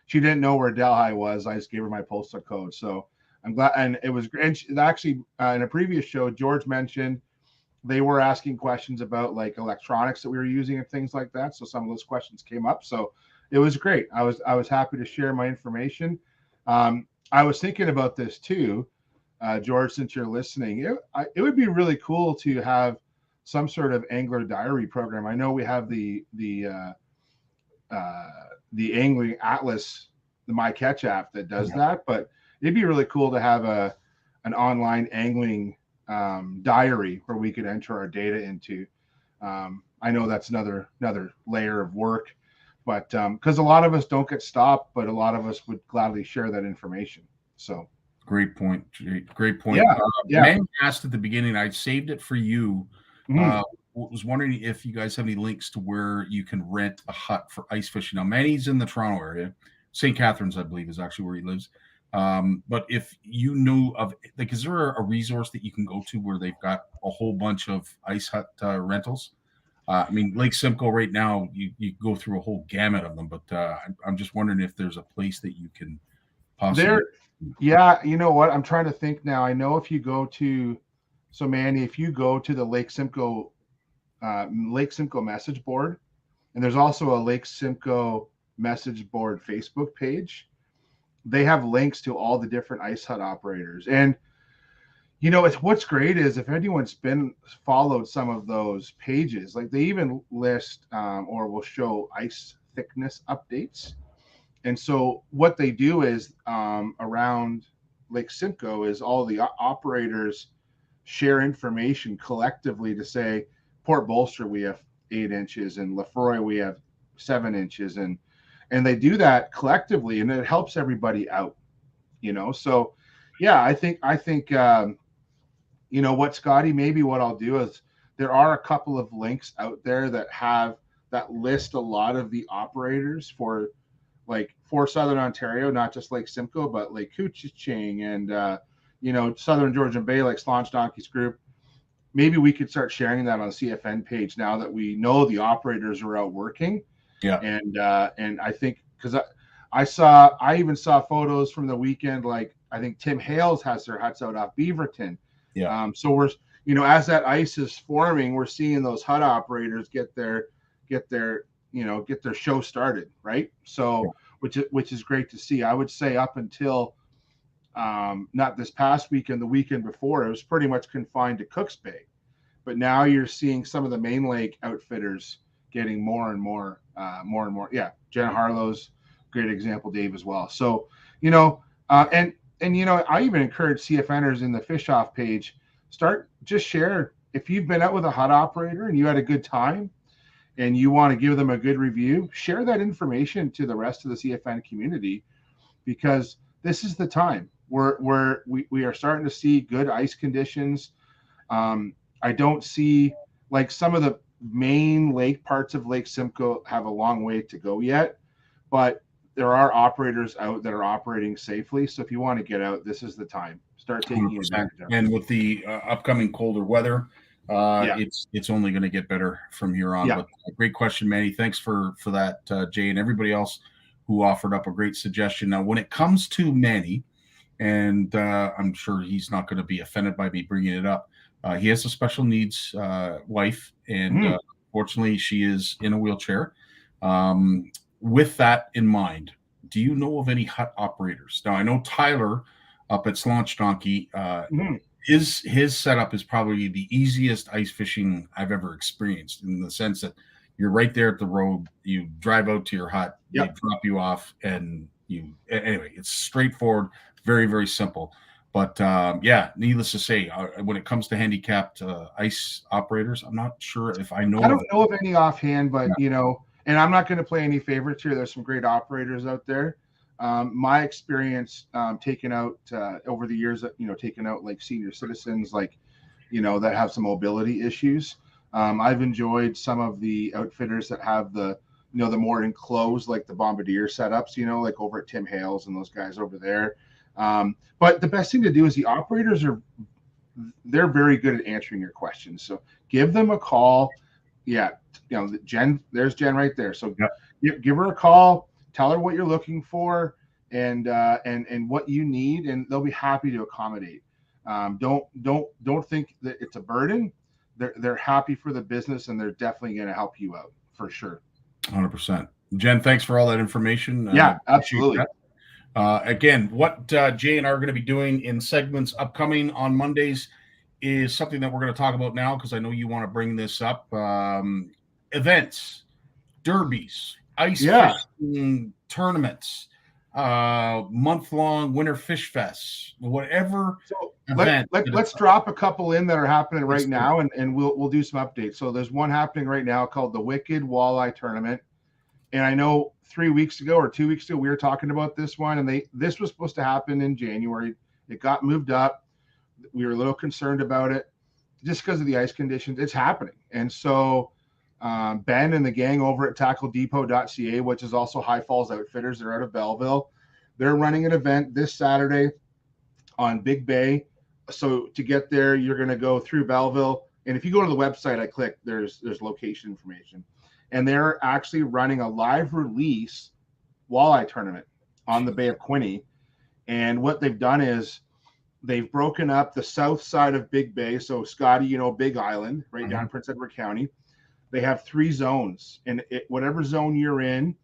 she didn't know where Delhi was. I just gave her my postal code. So I'm glad. And it was great. And actually, in a previous show, George mentioned they were asking questions about like electronics that we were using and things like that. So some of those questions came up. So it was great. I was happy to share my information. I was thinking about this too, George, since you're listening. It would be really cool to have some sort of angler diary program. I know we have the Angling Atlas, the My Catch app that does that, but it'd be really cool to have an online angling diary where we could enter our data into. I know that's another layer of work, but because a lot of us don't get stopped, but a lot of us would gladly share that information. So great point. Great point. Yeah. Man asked at the beginning, I saved it for you. Was wondering if you guys have any links to where you can rent a hut for ice fishing. Now, Manny's in the Toronto area. St. Catharines, I believe, is actually where he lives. But if you knew of, like, is there a resource that you can go to where they've got a whole bunch of ice hut rentals? I mean, Lake Simcoe right now, you go through a whole gamut of them, but I'm just wondering if there's a place that you can possibly. Yeah, you know what? I'm trying to think now. I know if you go to, so Manny, if you go to the Lake Simcoe message board, and there's also a Lake Simcoe message board Facebook page, they have links to all the different ice hut operators. And you know, what's great is if anyone's followed some of those pages, like they even list or will show ice thickness updates. And so what they do is around Lake Simcoe is all the operators share information collectively to say, Port Bolster, we have 8 inches, and Lefroy, we have 7 inches. And they do that collectively, and it helps everybody out, you know? So yeah, I think, you know what, Scotty, maybe what I'll do is there are a couple of links out there that list a lot of the operators for Southern Ontario, not just Lake Simcoe, but Lake Couchiching and, you know, Southern Georgian Bay, like Slaunch Donkeys Group. Maybe we could start sharing that on the CFN page now that we know the operators are out working. Yeah. And I think, because I even saw photos from the weekend, like I think Tim Hales has their huts out off Beaverton. Yeah. So we're, you know, as that ice is forming, we're seeing those hut operators get their show started, right? So which is great to see. I would say up until not this past weekend, the weekend before, it was pretty much confined to Cooks Bay, but now you're seeing some of the main lake outfitters getting more and more. Yeah, Jen Harlow's great example, Dave as well. So, you know, and you know, I even encourage CFNers in the fish off page, just share if you've been out with a hut operator and you had a good time and you want to give them a good review, share that information to the rest of the CFN community, because this is the time where we are starting to see good ice conditions. I don't see, like, some of the main lake parts of Lake Simcoe have a long way to go yet, but there are operators out that are operating safely. So if you want to get out, this is the time. Start taking advantage of it. And with the upcoming colder weather, it's only going to get better from here on. Yeah. But great question, Manny. Thanks for that, Jay, and everybody else who offered up a great suggestion. Now, when it comes to Manny, and I'm sure he's not going to be offended by me bringing it up, he has a special needs wife, and fortunately, she is in a wheelchair. With that in mind, do you know of any hut operators? Now, I know Tyler up at Slaunch Donkey, his setup is probably the easiest ice fishing I've ever experienced, in the sense that you're right there at the road. You drive out to your hut, they drop you off, and anyway, it's straightforward, very, very simple. But needless to say, when it comes to handicapped ice operators, I'm not sure if I know. I don't know of any offhand, but you know, and I'm not going to play any favorites here. There's some great operators out there. My experience taking out over the years, you know, taking out like senior citizens, like, you know, that have some mobility issues. I've enjoyed some of the outfitters that have the, you know, the more enclosed, like the Bombardier setups, you know, like over at Tim Hales and those guys over there. But the best thing to do is the operators they're very good at answering your questions. So give them a call. Yeah. You know, there's Jen right there. So give her a call, tell her what you're looking for and what you need, and they'll be happy to accommodate. Don't think that it's a burden. they're happy for the business, and they're definitely going to help you out for sure. 100%. Jen, thanks for all that information. Yeah, absolutely. Again, what Jay and I are going to be doing in segments upcoming on Mondays is something that we're going to talk about now, because I know you want to bring this up. Events, derbies, ice fishing tournaments, month-long winter fish fests, whatever. So event let's drop a couple in that are happening right now, and we'll do some updates. So there's one happening right now called the Wicked Walleye Tournament. And I know 3 weeks ago or 2 weeks ago, we were talking about this one, and this was supposed to happen in January. It got moved up. We were a little concerned about it just because of the ice conditions. It's happening. And so Ben and the gang over at tackledepot.ca, which is also High Falls Outfitters, they're out of Belleville. They're running an event this Saturday on Big Bay. So to get there, you're going to go through Belleville. And if you go to the website, I click, there's location information. And they're actually running a live release walleye tournament on the Bay of Quinte. And what they've done is they've broken up the south side of Big Bay. So Scotty, Big Island, right down in Prince Edward County. They have 3 zones. And whatever zone you're in,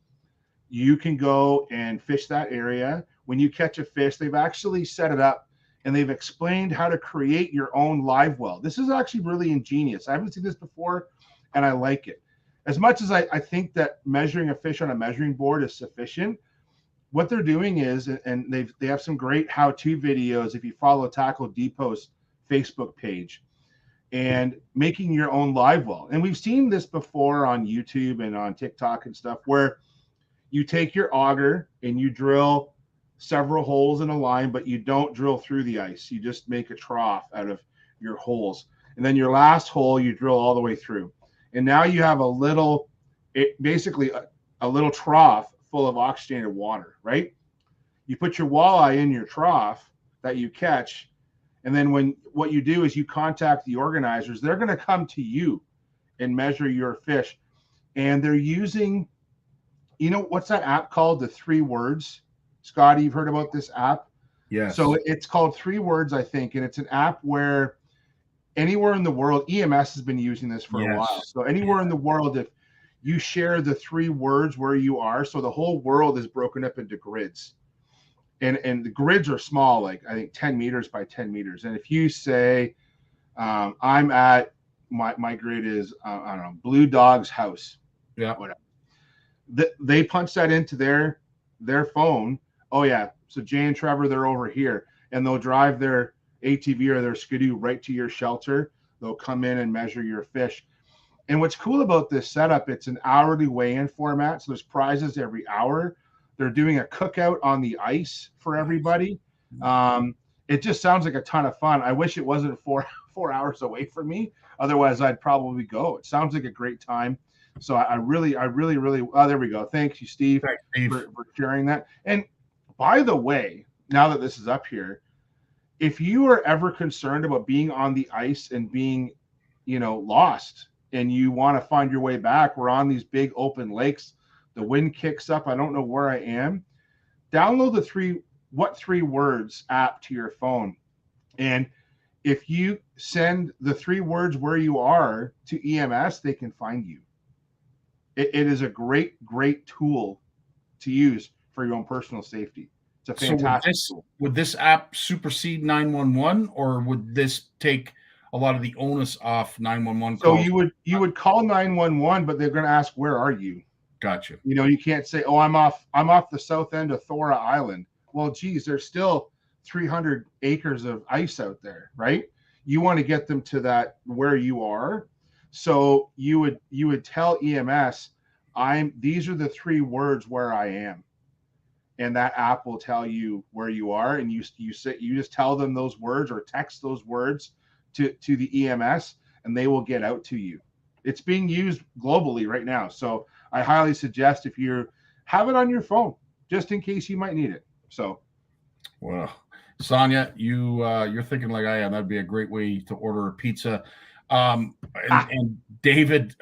you can go and fish that area. When you catch a fish, they've actually set it up and they've explained how to create your own live well. This is actually really ingenious. I haven't seen this before, and I like it. As much as I think that measuring a fish on a measuring board is sufficient, what they're doing is, and they have some great how-to videos if you follow Tackle Depot's Facebook page, and making your own live well. And we've seen this before on YouTube and on TikTok and stuff, where you take your auger and you drill several holes in a line, but you don't drill through the ice. You just make a trough out of your holes. And then your last hole, you drill all the way through. And now you have basically a little trough full of oxygenated water, right? You put your walleye in your trough that you catch, and then what you do is you contact the organizers. They're going to come to you and measure your fish. And they're using, what's that app called? The 3 words. Scotty, you've heard about this app? Yes. So it's called 3 words, I think. And it's an app where anywhere in the world, EMS has been using this for a while. So anywhere in the world, if you share the 3 words where you are, so the whole world is broken up into grids. And the grids are small, like I think 10 meters by 10 meters. And if you say, I'm at, my grid is, I don't know, Blue Dog's house. Yeah. Whatever. They punch that into their phone. Oh, yeah. So Jay and Trevor, they're over here. And they'll drive their ATV or their skidoo right to your shelter. They'll come in and measure your fish. And what's cool about this setup, it's an hourly weigh-in format. So there's prizes every hour. They're doing a cookout on the ice for everybody. It just sounds like a ton of fun. I wish it wasn't 4 hours away from me. Otherwise, I'd probably go. It sounds like a great time. So I really, oh, there we go. Thank you, Steve, for sharing that. And by the way, now that this is up here, if you are ever concerned about being on the ice and being, lost, and you want to find your way back, we're on these big open lakes. The wind kicks up. I don't know where I am. Download the What 3 Words app to your phone. And if you send the 3 words where you are to EMS, they can find you. It is a great tool to use for your own personal safety. It's a fantastic tool. Would this app supersede 911, or would this take a lot of the onus off 911 calls? So you would call 911, but they're going to ask, where are you? Gotcha. You can't say, oh, I'm off the south end of Thora Island. Well, geez, there's still 300 acres of ice out there, right? You want to get them to that where you are. So you would tell EMS, these are the 3 words where I am. And that app will tell you where you are. And you just tell them those words or text those words to the EMS, and they will get out to you. It's being used globally right now. So I highly suggest if you have it on your phone, just in case you might need it. So, well, Sonia, you're thinking like I am. That'd be a great way to order a pizza. And David,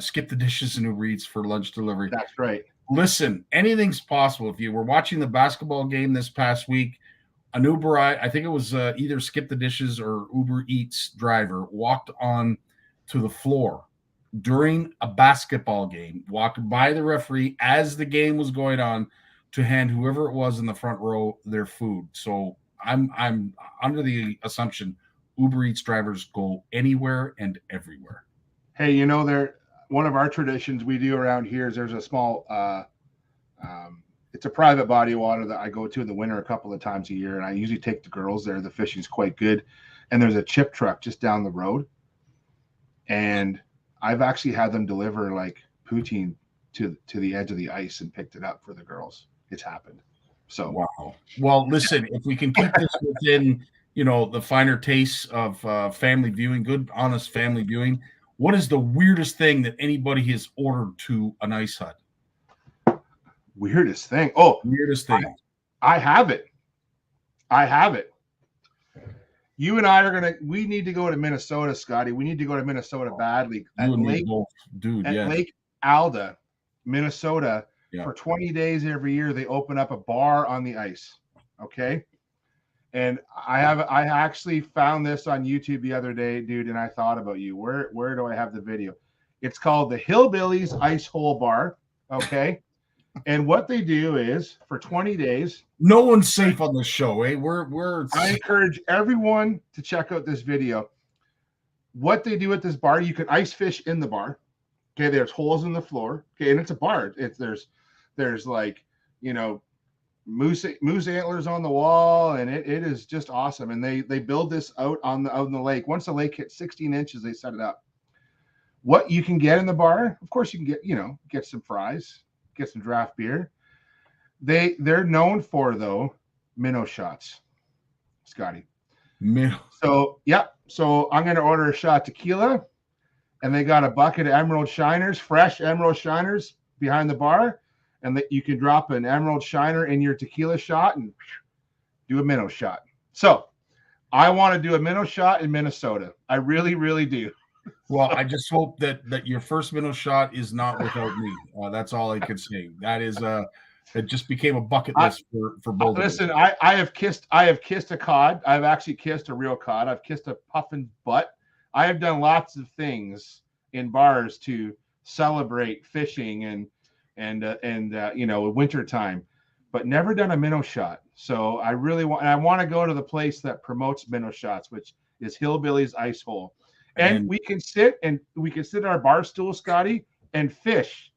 skip the dishes and Uber Eats for lunch delivery. That's right. Listen, anything's possible. If you were watching the basketball game this past week, an Uber, I think it was either Skip the Dishes or Uber Eats driver walked on to the floor during a basketball game, walked by the referee as the game was going on to hand whoever it was in the front row their food. So I'm under the assumption Uber Eats drivers go anywhere and everywhere. Hey, you know, one of our traditions we do around here is there's a small it's a private body of water that I go to in the winter a couple of times a year, and I usually take the girls there. The fishing's quite good, and there's a chip truck just down the road, and I've actually had them deliver like poutine to the edge of the ice and picked it up for the girls. It's happened. So wow. Well, listen, if we can keep this within, you know, the finer tastes of family viewing, good, honest family viewing, what is the weirdest thing that anybody has ordered to an ice hut? Weirdest thing. Oh, weirdest thing. I have it. You and I we need to go to Minnesota, Scotty. We need to go to Minnesota badly. At Lake Alda, Minnesota, for 20 days every year, they open up a bar on the ice. Okay. And I actually found this on YouTube the other day, dude, and I thought about you. Where do I have the video? It's called the Hillbillies Ice Hole Bar. Okay. And what they do is for 20 days. No one's safe on this show, eh? I encourage everyone to check out this video. What they do at this bar, you can ice fish in the bar. Okay, there's holes in the floor. Okay, and it's a bar. There's like, you know, moose antlers on the wall, and it is just awesome. And they build this out on the lake. Once the lake hits 16 inches, they set it up. What you can get in the bar, of course, you can get some fries, get some draft beer. They're known for, though, minnow shots, Scotty. Minnow. So I'm going to order a shot tequila, and they got a bucket of emerald shiners, fresh emerald shiners behind the bar, and that you can drop an emerald shiner in your tequila shot and do a minnow shot. So I want to do a minnow shot in Minnesota. I really, really do. Well, I just hope that your first minnow shot is not without me. That's all I can say. That is it just became a bucket list for both. Listen, I have kissed a cod. I've actually kissed a real cod. I've kissed a puffin butt. I have done lots of things in bars to celebrate fishing and winter time, but never done a minnow shot. So I want to go to the place that promotes minnow shots, which is Hillbillies Ice Hole. And we can sit in our bar stool, Scotty, and fish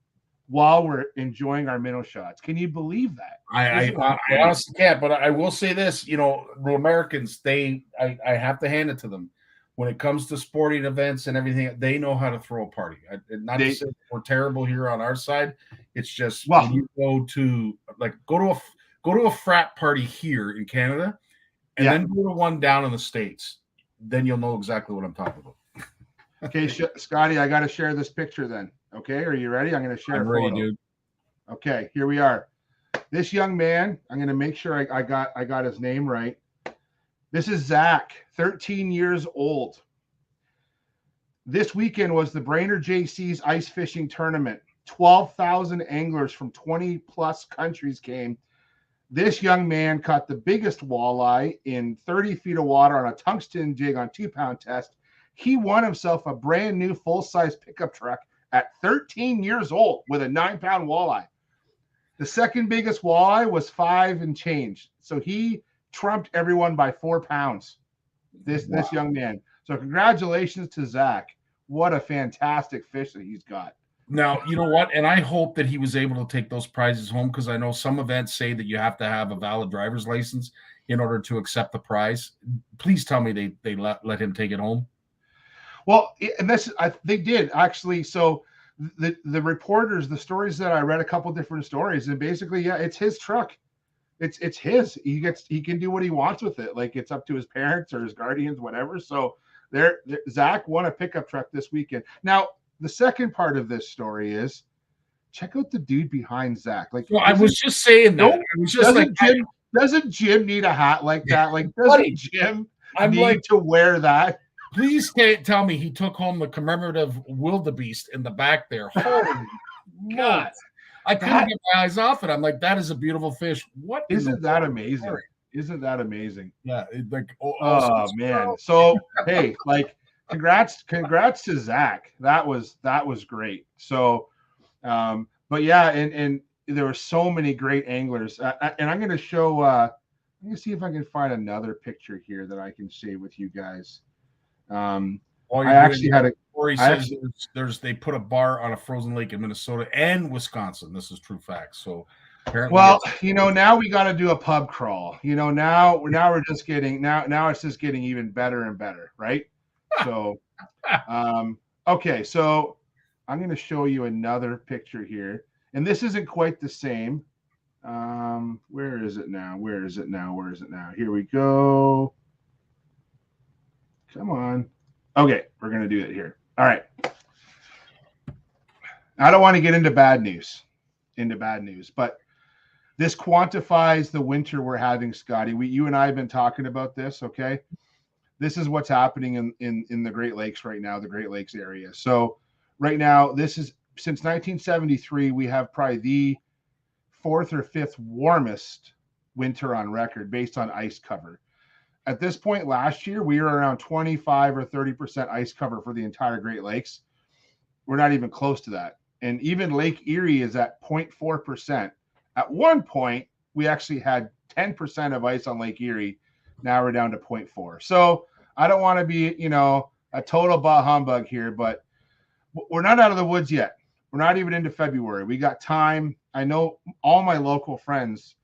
while we're enjoying our minnow shots. Can you believe that? I honestly can't, but I will say this, the Americans, I have to hand it to them. When it comes to sporting events and everything, they know how to throw a party. Not to say we're terrible here on our side. It's just when you go to a frat party here in Canada and then go to one down in the States, then you'll know exactly what I'm talking about. Okay, Scotty, I got to share this picture then. Okay, are you ready? I'm going to share. I'm ready, dude. Okay, here we are. This young man, I'm going to make sure I got his name right. This is Zach, 13 years old. This weekend was the Brainerd JC's ice fishing tournament. 12,000 anglers from 20 plus countries came. This young man caught the biggest walleye in 30 feet of water on a tungsten jig on 2-pound test. He won himself a brand new full-size pickup truck at 13 years old with a 9-pound walleye. The second biggest walleye was 5 and change. So he trumped everyone by 4 pounds. This young man. So congratulations to Zach. What a fantastic fish that he's got. Now, you know what? And I hope that he was able to take those prizes home, because I know some events say that you have to have a valid driver's license in order to accept the prize. Please tell me they let him take it home. Well, and they did actually. So the reporters, the stories that I read, a couple different stories, and basically, it's his truck. It's his. He can do what he wants with it. Like, it's up to his parents or his guardians, whatever. So Zach won a pickup truck this weekend. Now, the second part of this story is check out the dude behind Zach. Like, well, I was just saying that. I was just doesn't Jim need a hat like that? Like, doesn't Jim need to wear that? Please can't tell me he took home the commemorative wildebeest in the back there. Holy God. I couldn't get my eyes off it. I'm like, that is a beautiful fish. What isn't that amazing? Isn't that amazing? Yeah. Oh man. So hey, like congrats to Zach. That was great. So, but yeah, and there were so many great anglers. And I'm going to show. I'm going to see if I can find another picture here that I can share with you guys. I actually had a. Corey says they put a bar on a frozen lake in Minnesota and Wisconsin. This is true facts. So apparently, well, now we got to do a pub crawl. Now we're just getting now it's just getting even better and better, right? So, okay, so I'm going to show you another picture here, and this isn't quite the same. Where is it now? Here we go. Come on. Okay, we're going to do it here. All right. I don't want to get into bad news, but this quantifies the winter we're having, Scotty. You and I have been talking about this, okay? This is what's happening in the Great Lakes right now, the Great Lakes area. So right now, this is since 1973, we have probably the 4th or 5th warmest winter on record based on ice cover. At this point last year, we were around 25 or 30% ice cover for the entire Great Lakes. We're not even close to that. And even Lake Erie is at 0.4%. At one point, we actually had 10% of ice on Lake Erie. Now we're down to 0.4. So I don't want to be, a total bah humbug here, but we're not out of the woods yet. We're not even into February. We got time. I know all my local friends,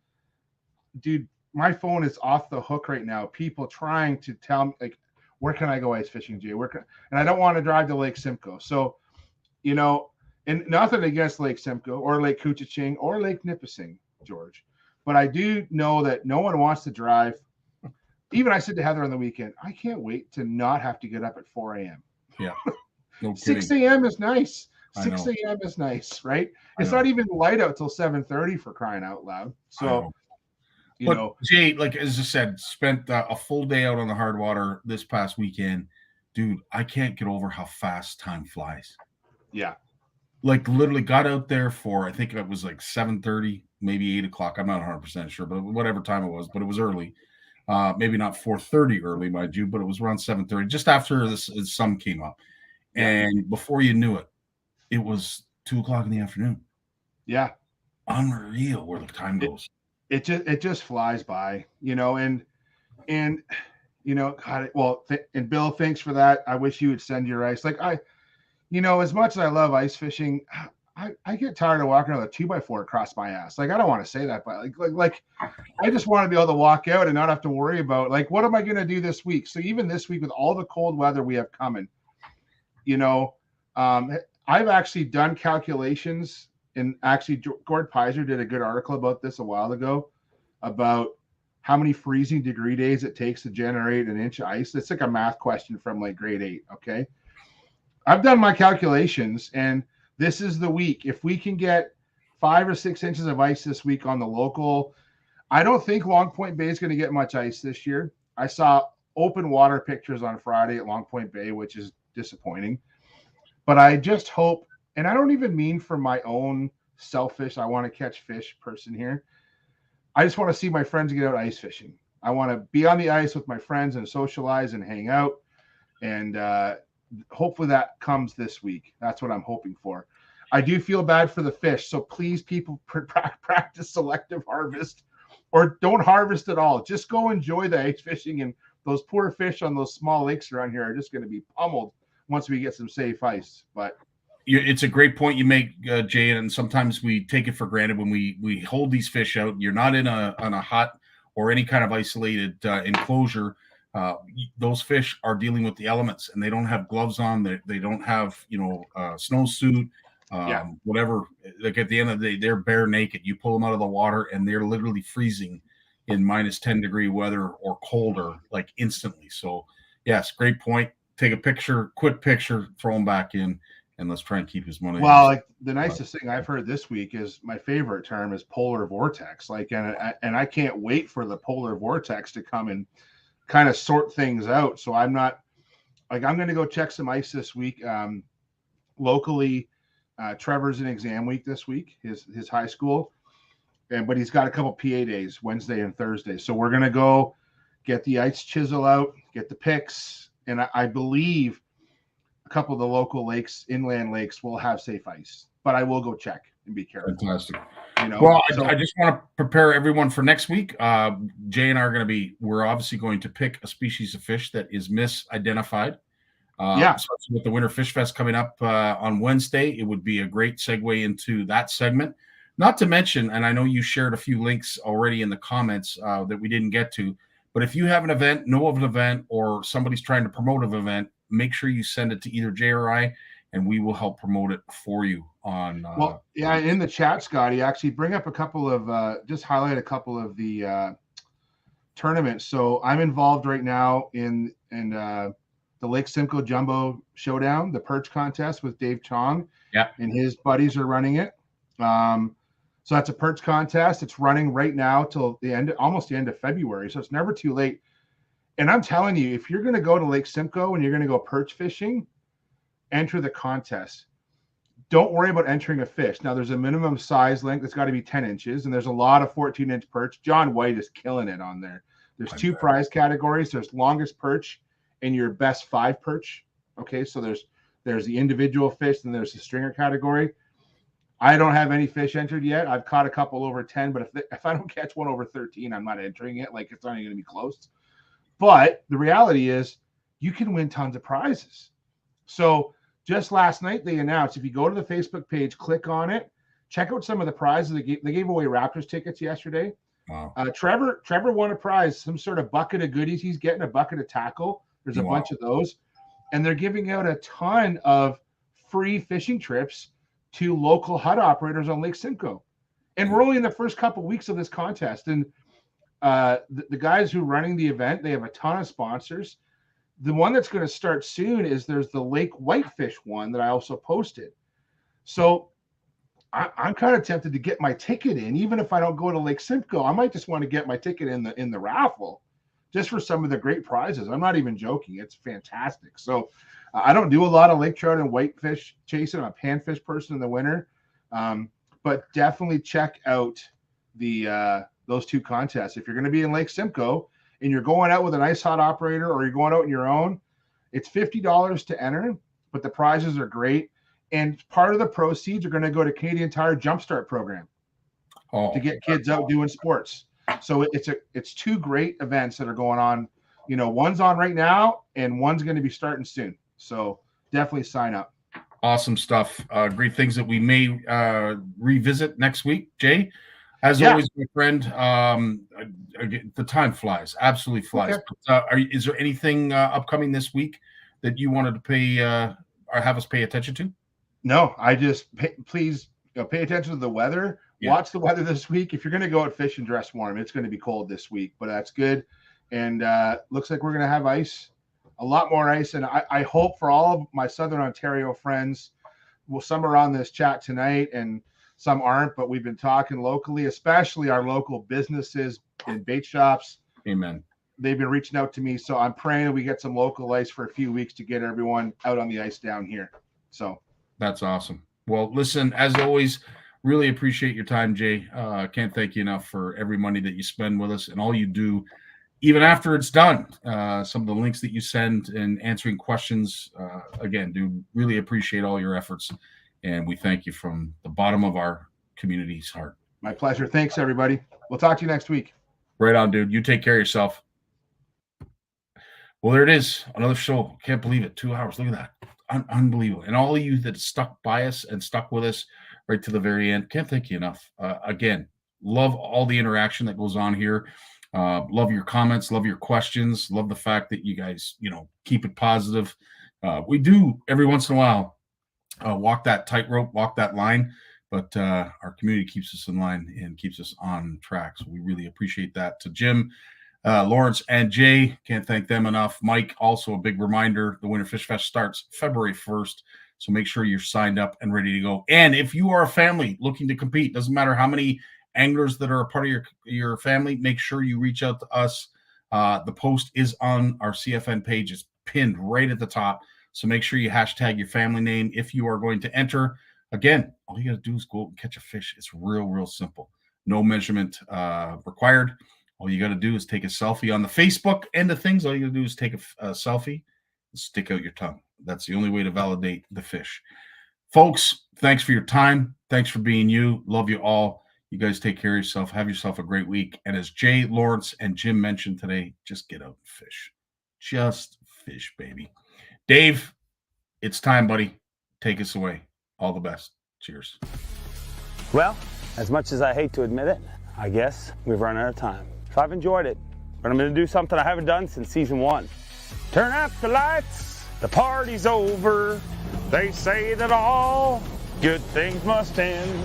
dude, my phone is off the hook right now. People trying to tell me, like, where can I go ice fishing, Jay? And I don't want to drive to Lake Simcoe. So, and nothing against Lake Simcoe or Lake Couchiching or Lake Nipissing, George. But I do know that no one wants to drive. Even I said to Heather on the weekend, I can't wait to not have to get up at 4 a.m. Yeah. No 6 a.m. is nice. 6 a.m. is nice, right? It's not even light out till 7:30 for crying out loud. So, Jay, like as I said, spent a full day out on the hard water this past weekend. Dude, I can't get over how fast time flies. Yeah. Like literally got out there for, I think it was like 7:30, maybe 8 o'clock. I'm not 100% sure, but whatever time it was, but it was early. Maybe not 4:30 early, mind you, but it was around 7:30, just after the sun came up. Yeah. And before you knew it, it was 2 o'clock in the afternoon. Yeah. Unreal where the time goes. It just flies by, and God, and Bill, thanks for that. I wish you would send your ice. Like as much as I love ice fishing, I get tired of walking with a 2x4 across my ass. Like, I don't want to say that, but like I just want to be able to walk out and not have to worry about, like, what am I going to do this week? So even this week with all the cold weather we have coming, I've actually done calculations, and actually Gord Pizer did a good article about this a while ago about how many freezing degree days it takes to generate an inch of ice. It's like a math question from like grade 8. Okay. I've done my calculations, and this is the week. If we can get 5 or 6 inches of ice this week on the local, I don't think Long Point Bay is going to get much ice this year. I saw open water pictures on Friday at Long Point Bay, which is disappointing. But I just hope, and I don't even mean for my own selfish, I want to catch fish person here. I just want to see my friends get out ice fishing. I want to be on the ice with my friends and socialize and hang out. And hopefully that comes this week. That's what I'm hoping for. I do feel bad for the fish. So please, people, practice selective harvest, or don't harvest at all. Just go enjoy the ice fishing. And those poor fish on those small lakes around here are just going to be pummeled once we get some safe ice. But it's a great point you make, Jay, and sometimes we take it for granted when we hold these fish out. You're not on a hut or any kind of isolated enclosure. Those fish are dealing with the elements, and they don't have gloves on. They don't have snowsuit, whatever. Like at the end of the day, they're bare naked. You pull them out of the water, and they're literally freezing in minus 10 degree weather or colder, like instantly. So yes, great point. Take a picture, quick picture, throw them back in, and let's try and keep his money. Well, like the nicest thing I've heard this week is, my favorite term is polar vortex. Like, and I can't wait for the polar vortex to come and kind of sort things out. So I'm not like, I'm going to go check some ice this week. Locally, Trevor's in exam week this week, his high school, but he's got a couple PA days, Wednesday and Thursday. So we're going to go get the ice chisel out, get the picks. And I believe a couple of the local lakes, inland lakes, will have safe ice. But I will go check and be careful. Fantastic. You know, Well, so, I just want to prepare everyone for next week. Jay and I are going to we're obviously going to pick a species of fish that is misidentified. Especially with the Winter Fish Fest coming up on Wednesday, it would be a great segue into that segment. Not to mention, and I know you shared a few links already in the comments that we didn't get to, but if you have an event, know of an event, or somebody's trying to promote an event, make sure you send it to either Jay or I, and we will help promote it for you on. In the chat, Scotty, actually bring up a couple of, just highlight a couple of the tournaments. So I'm involved right now in the Lake Simcoe Jumbo Showdown, the perch contest with Dave Chong. Yeah. And his buddies are running it. So that's a perch contest. It's running right now till almost the end of February. So it's never too late. And I'm telling you, if you're going to go to Lake Simcoe and you're going to go perch fishing, enter the contest. Don't worry about entering a fish. Now, there's a minimum size length that's got to be 10 inches, and there's a lot of 14-inch perch. John White is killing it on there. There's two prize categories. There's longest perch and your best 5 perch. Okay, so there's the individual fish, and there's the stringer category. I don't have any fish entered yet. I've caught a couple over 10, but if I don't catch one over 13, I'm not entering it. Like, it's not even going to be close. But the reality is you can win tons of prizes. So just last night, they announced, if you go to the Facebook page, click on it, check out some of the prizes. They gave away Raptors tickets yesterday. Wow. Trevor won a prize, some sort of bucket of goodies. He's getting a bucket of tackle. There's a bunch of those. And they're giving out a ton of free fishing trips to local hut operators on Lake Simcoe. And we're only in the first couple of weeks of this contest. And the guys who are running the event, they have a ton of sponsors. The one that's going to start soon is there's the Lake Whitefish one that I also posted. So I'm kind of tempted to get my ticket in, even if I don't go to Lake Simcoe. I might just want to get my ticket in the raffle just for some of the great prizes. I'm not even joking. It's fantastic. So I don't do a lot of lake trout and whitefish chasing. I'm a panfish person in the winter. But definitely check out those two contests. If you're going to be in Lake Simcoe and you're going out with an ice hot operator, or you're going out on your own, it's $50 to enter, but the prizes are great. And part of the proceeds are going to go to Canadian Tire Jumpstart program to get kids out doing sports. So it's two great events that are going on. You know, one's on right now and one's going to be starting soon. So definitely sign up. Awesome stuff. Great things that we may revisit next week. Jay, as always, my friend, the time flies, absolutely flies. Okay. Is there anything upcoming this week that you wanted to pay or have us pay attention to? No, I just please pay attention to the weather. Yeah. Watch the weather this week. If you're going to go out fish and dress warm, it's going to be cold this week, but that's good. And looks like we're going to have ice, a lot more ice. And I hope for all of my Southern Ontario friends, well, some are on this chat tonight and some aren't, but we've been talking locally, especially our local businesses and bait shops. Amen. They've been reaching out to me. So I'm praying we get some local ice for a few weeks to get everyone out on the ice down here. So that's awesome. Well, listen, as always, really appreciate your time, Jay. Can't thank you enough for every money that you spend with us and all you do, even after it's done. Some of the links that you send and answering questions, again, dude, really appreciate all your efforts. And we thank you from the bottom of our community's heart. My pleasure. Thanks, everybody. We'll talk to you next week. Right on, dude. You take care of yourself. Well, there it is. Another show. Can't believe it. 2 hours. Look at that. Unbelievable. And all of you that stuck by us and stuck with us right to the very end, can't thank you enough. Again, love all the interaction that goes on here. Love your comments, love your questions, love the fact that you guys, keep it positive. We do every once in a while walk that tightrope, walk that line, but our community keeps us in line and keeps us on track. So we really appreciate that. To Jim, Lawrence, and Jay, can't thank them enough. Mike, also a big reminder, the Winter Fish Fest starts February 1st. So make sure you're signed up and ready to go. And if you are a family looking to compete, doesn't matter how many anglers that are a part of your family, make sure you reach out to us. The post is on our CFN page. It's pinned right at the top. So make sure you hashtag your family name if you are going to enter. Again, all you got to do is go out and catch a fish. It's real, real simple. No measurement required. All you got to do is take a selfie on the Facebook end of things. All you got to do is take a selfie and stick out your tongue. That's the only way to validate the fish. Folks, thanks for your time. Thanks for being you. Love you all. You guys take care of yourself. Have yourself a great week. And as Jay, Lawrence, and Jim mentioned today, just get out and fish. Just fish, baby. Dave, it's time, buddy. Take us away. All the best. Cheers. Well, as much as I hate to admit it, I guess we've run out of time. So I've enjoyed it, but I'm going to do something I haven't done since season 1. Turn out the lights. The party's over. They say that all good things must end.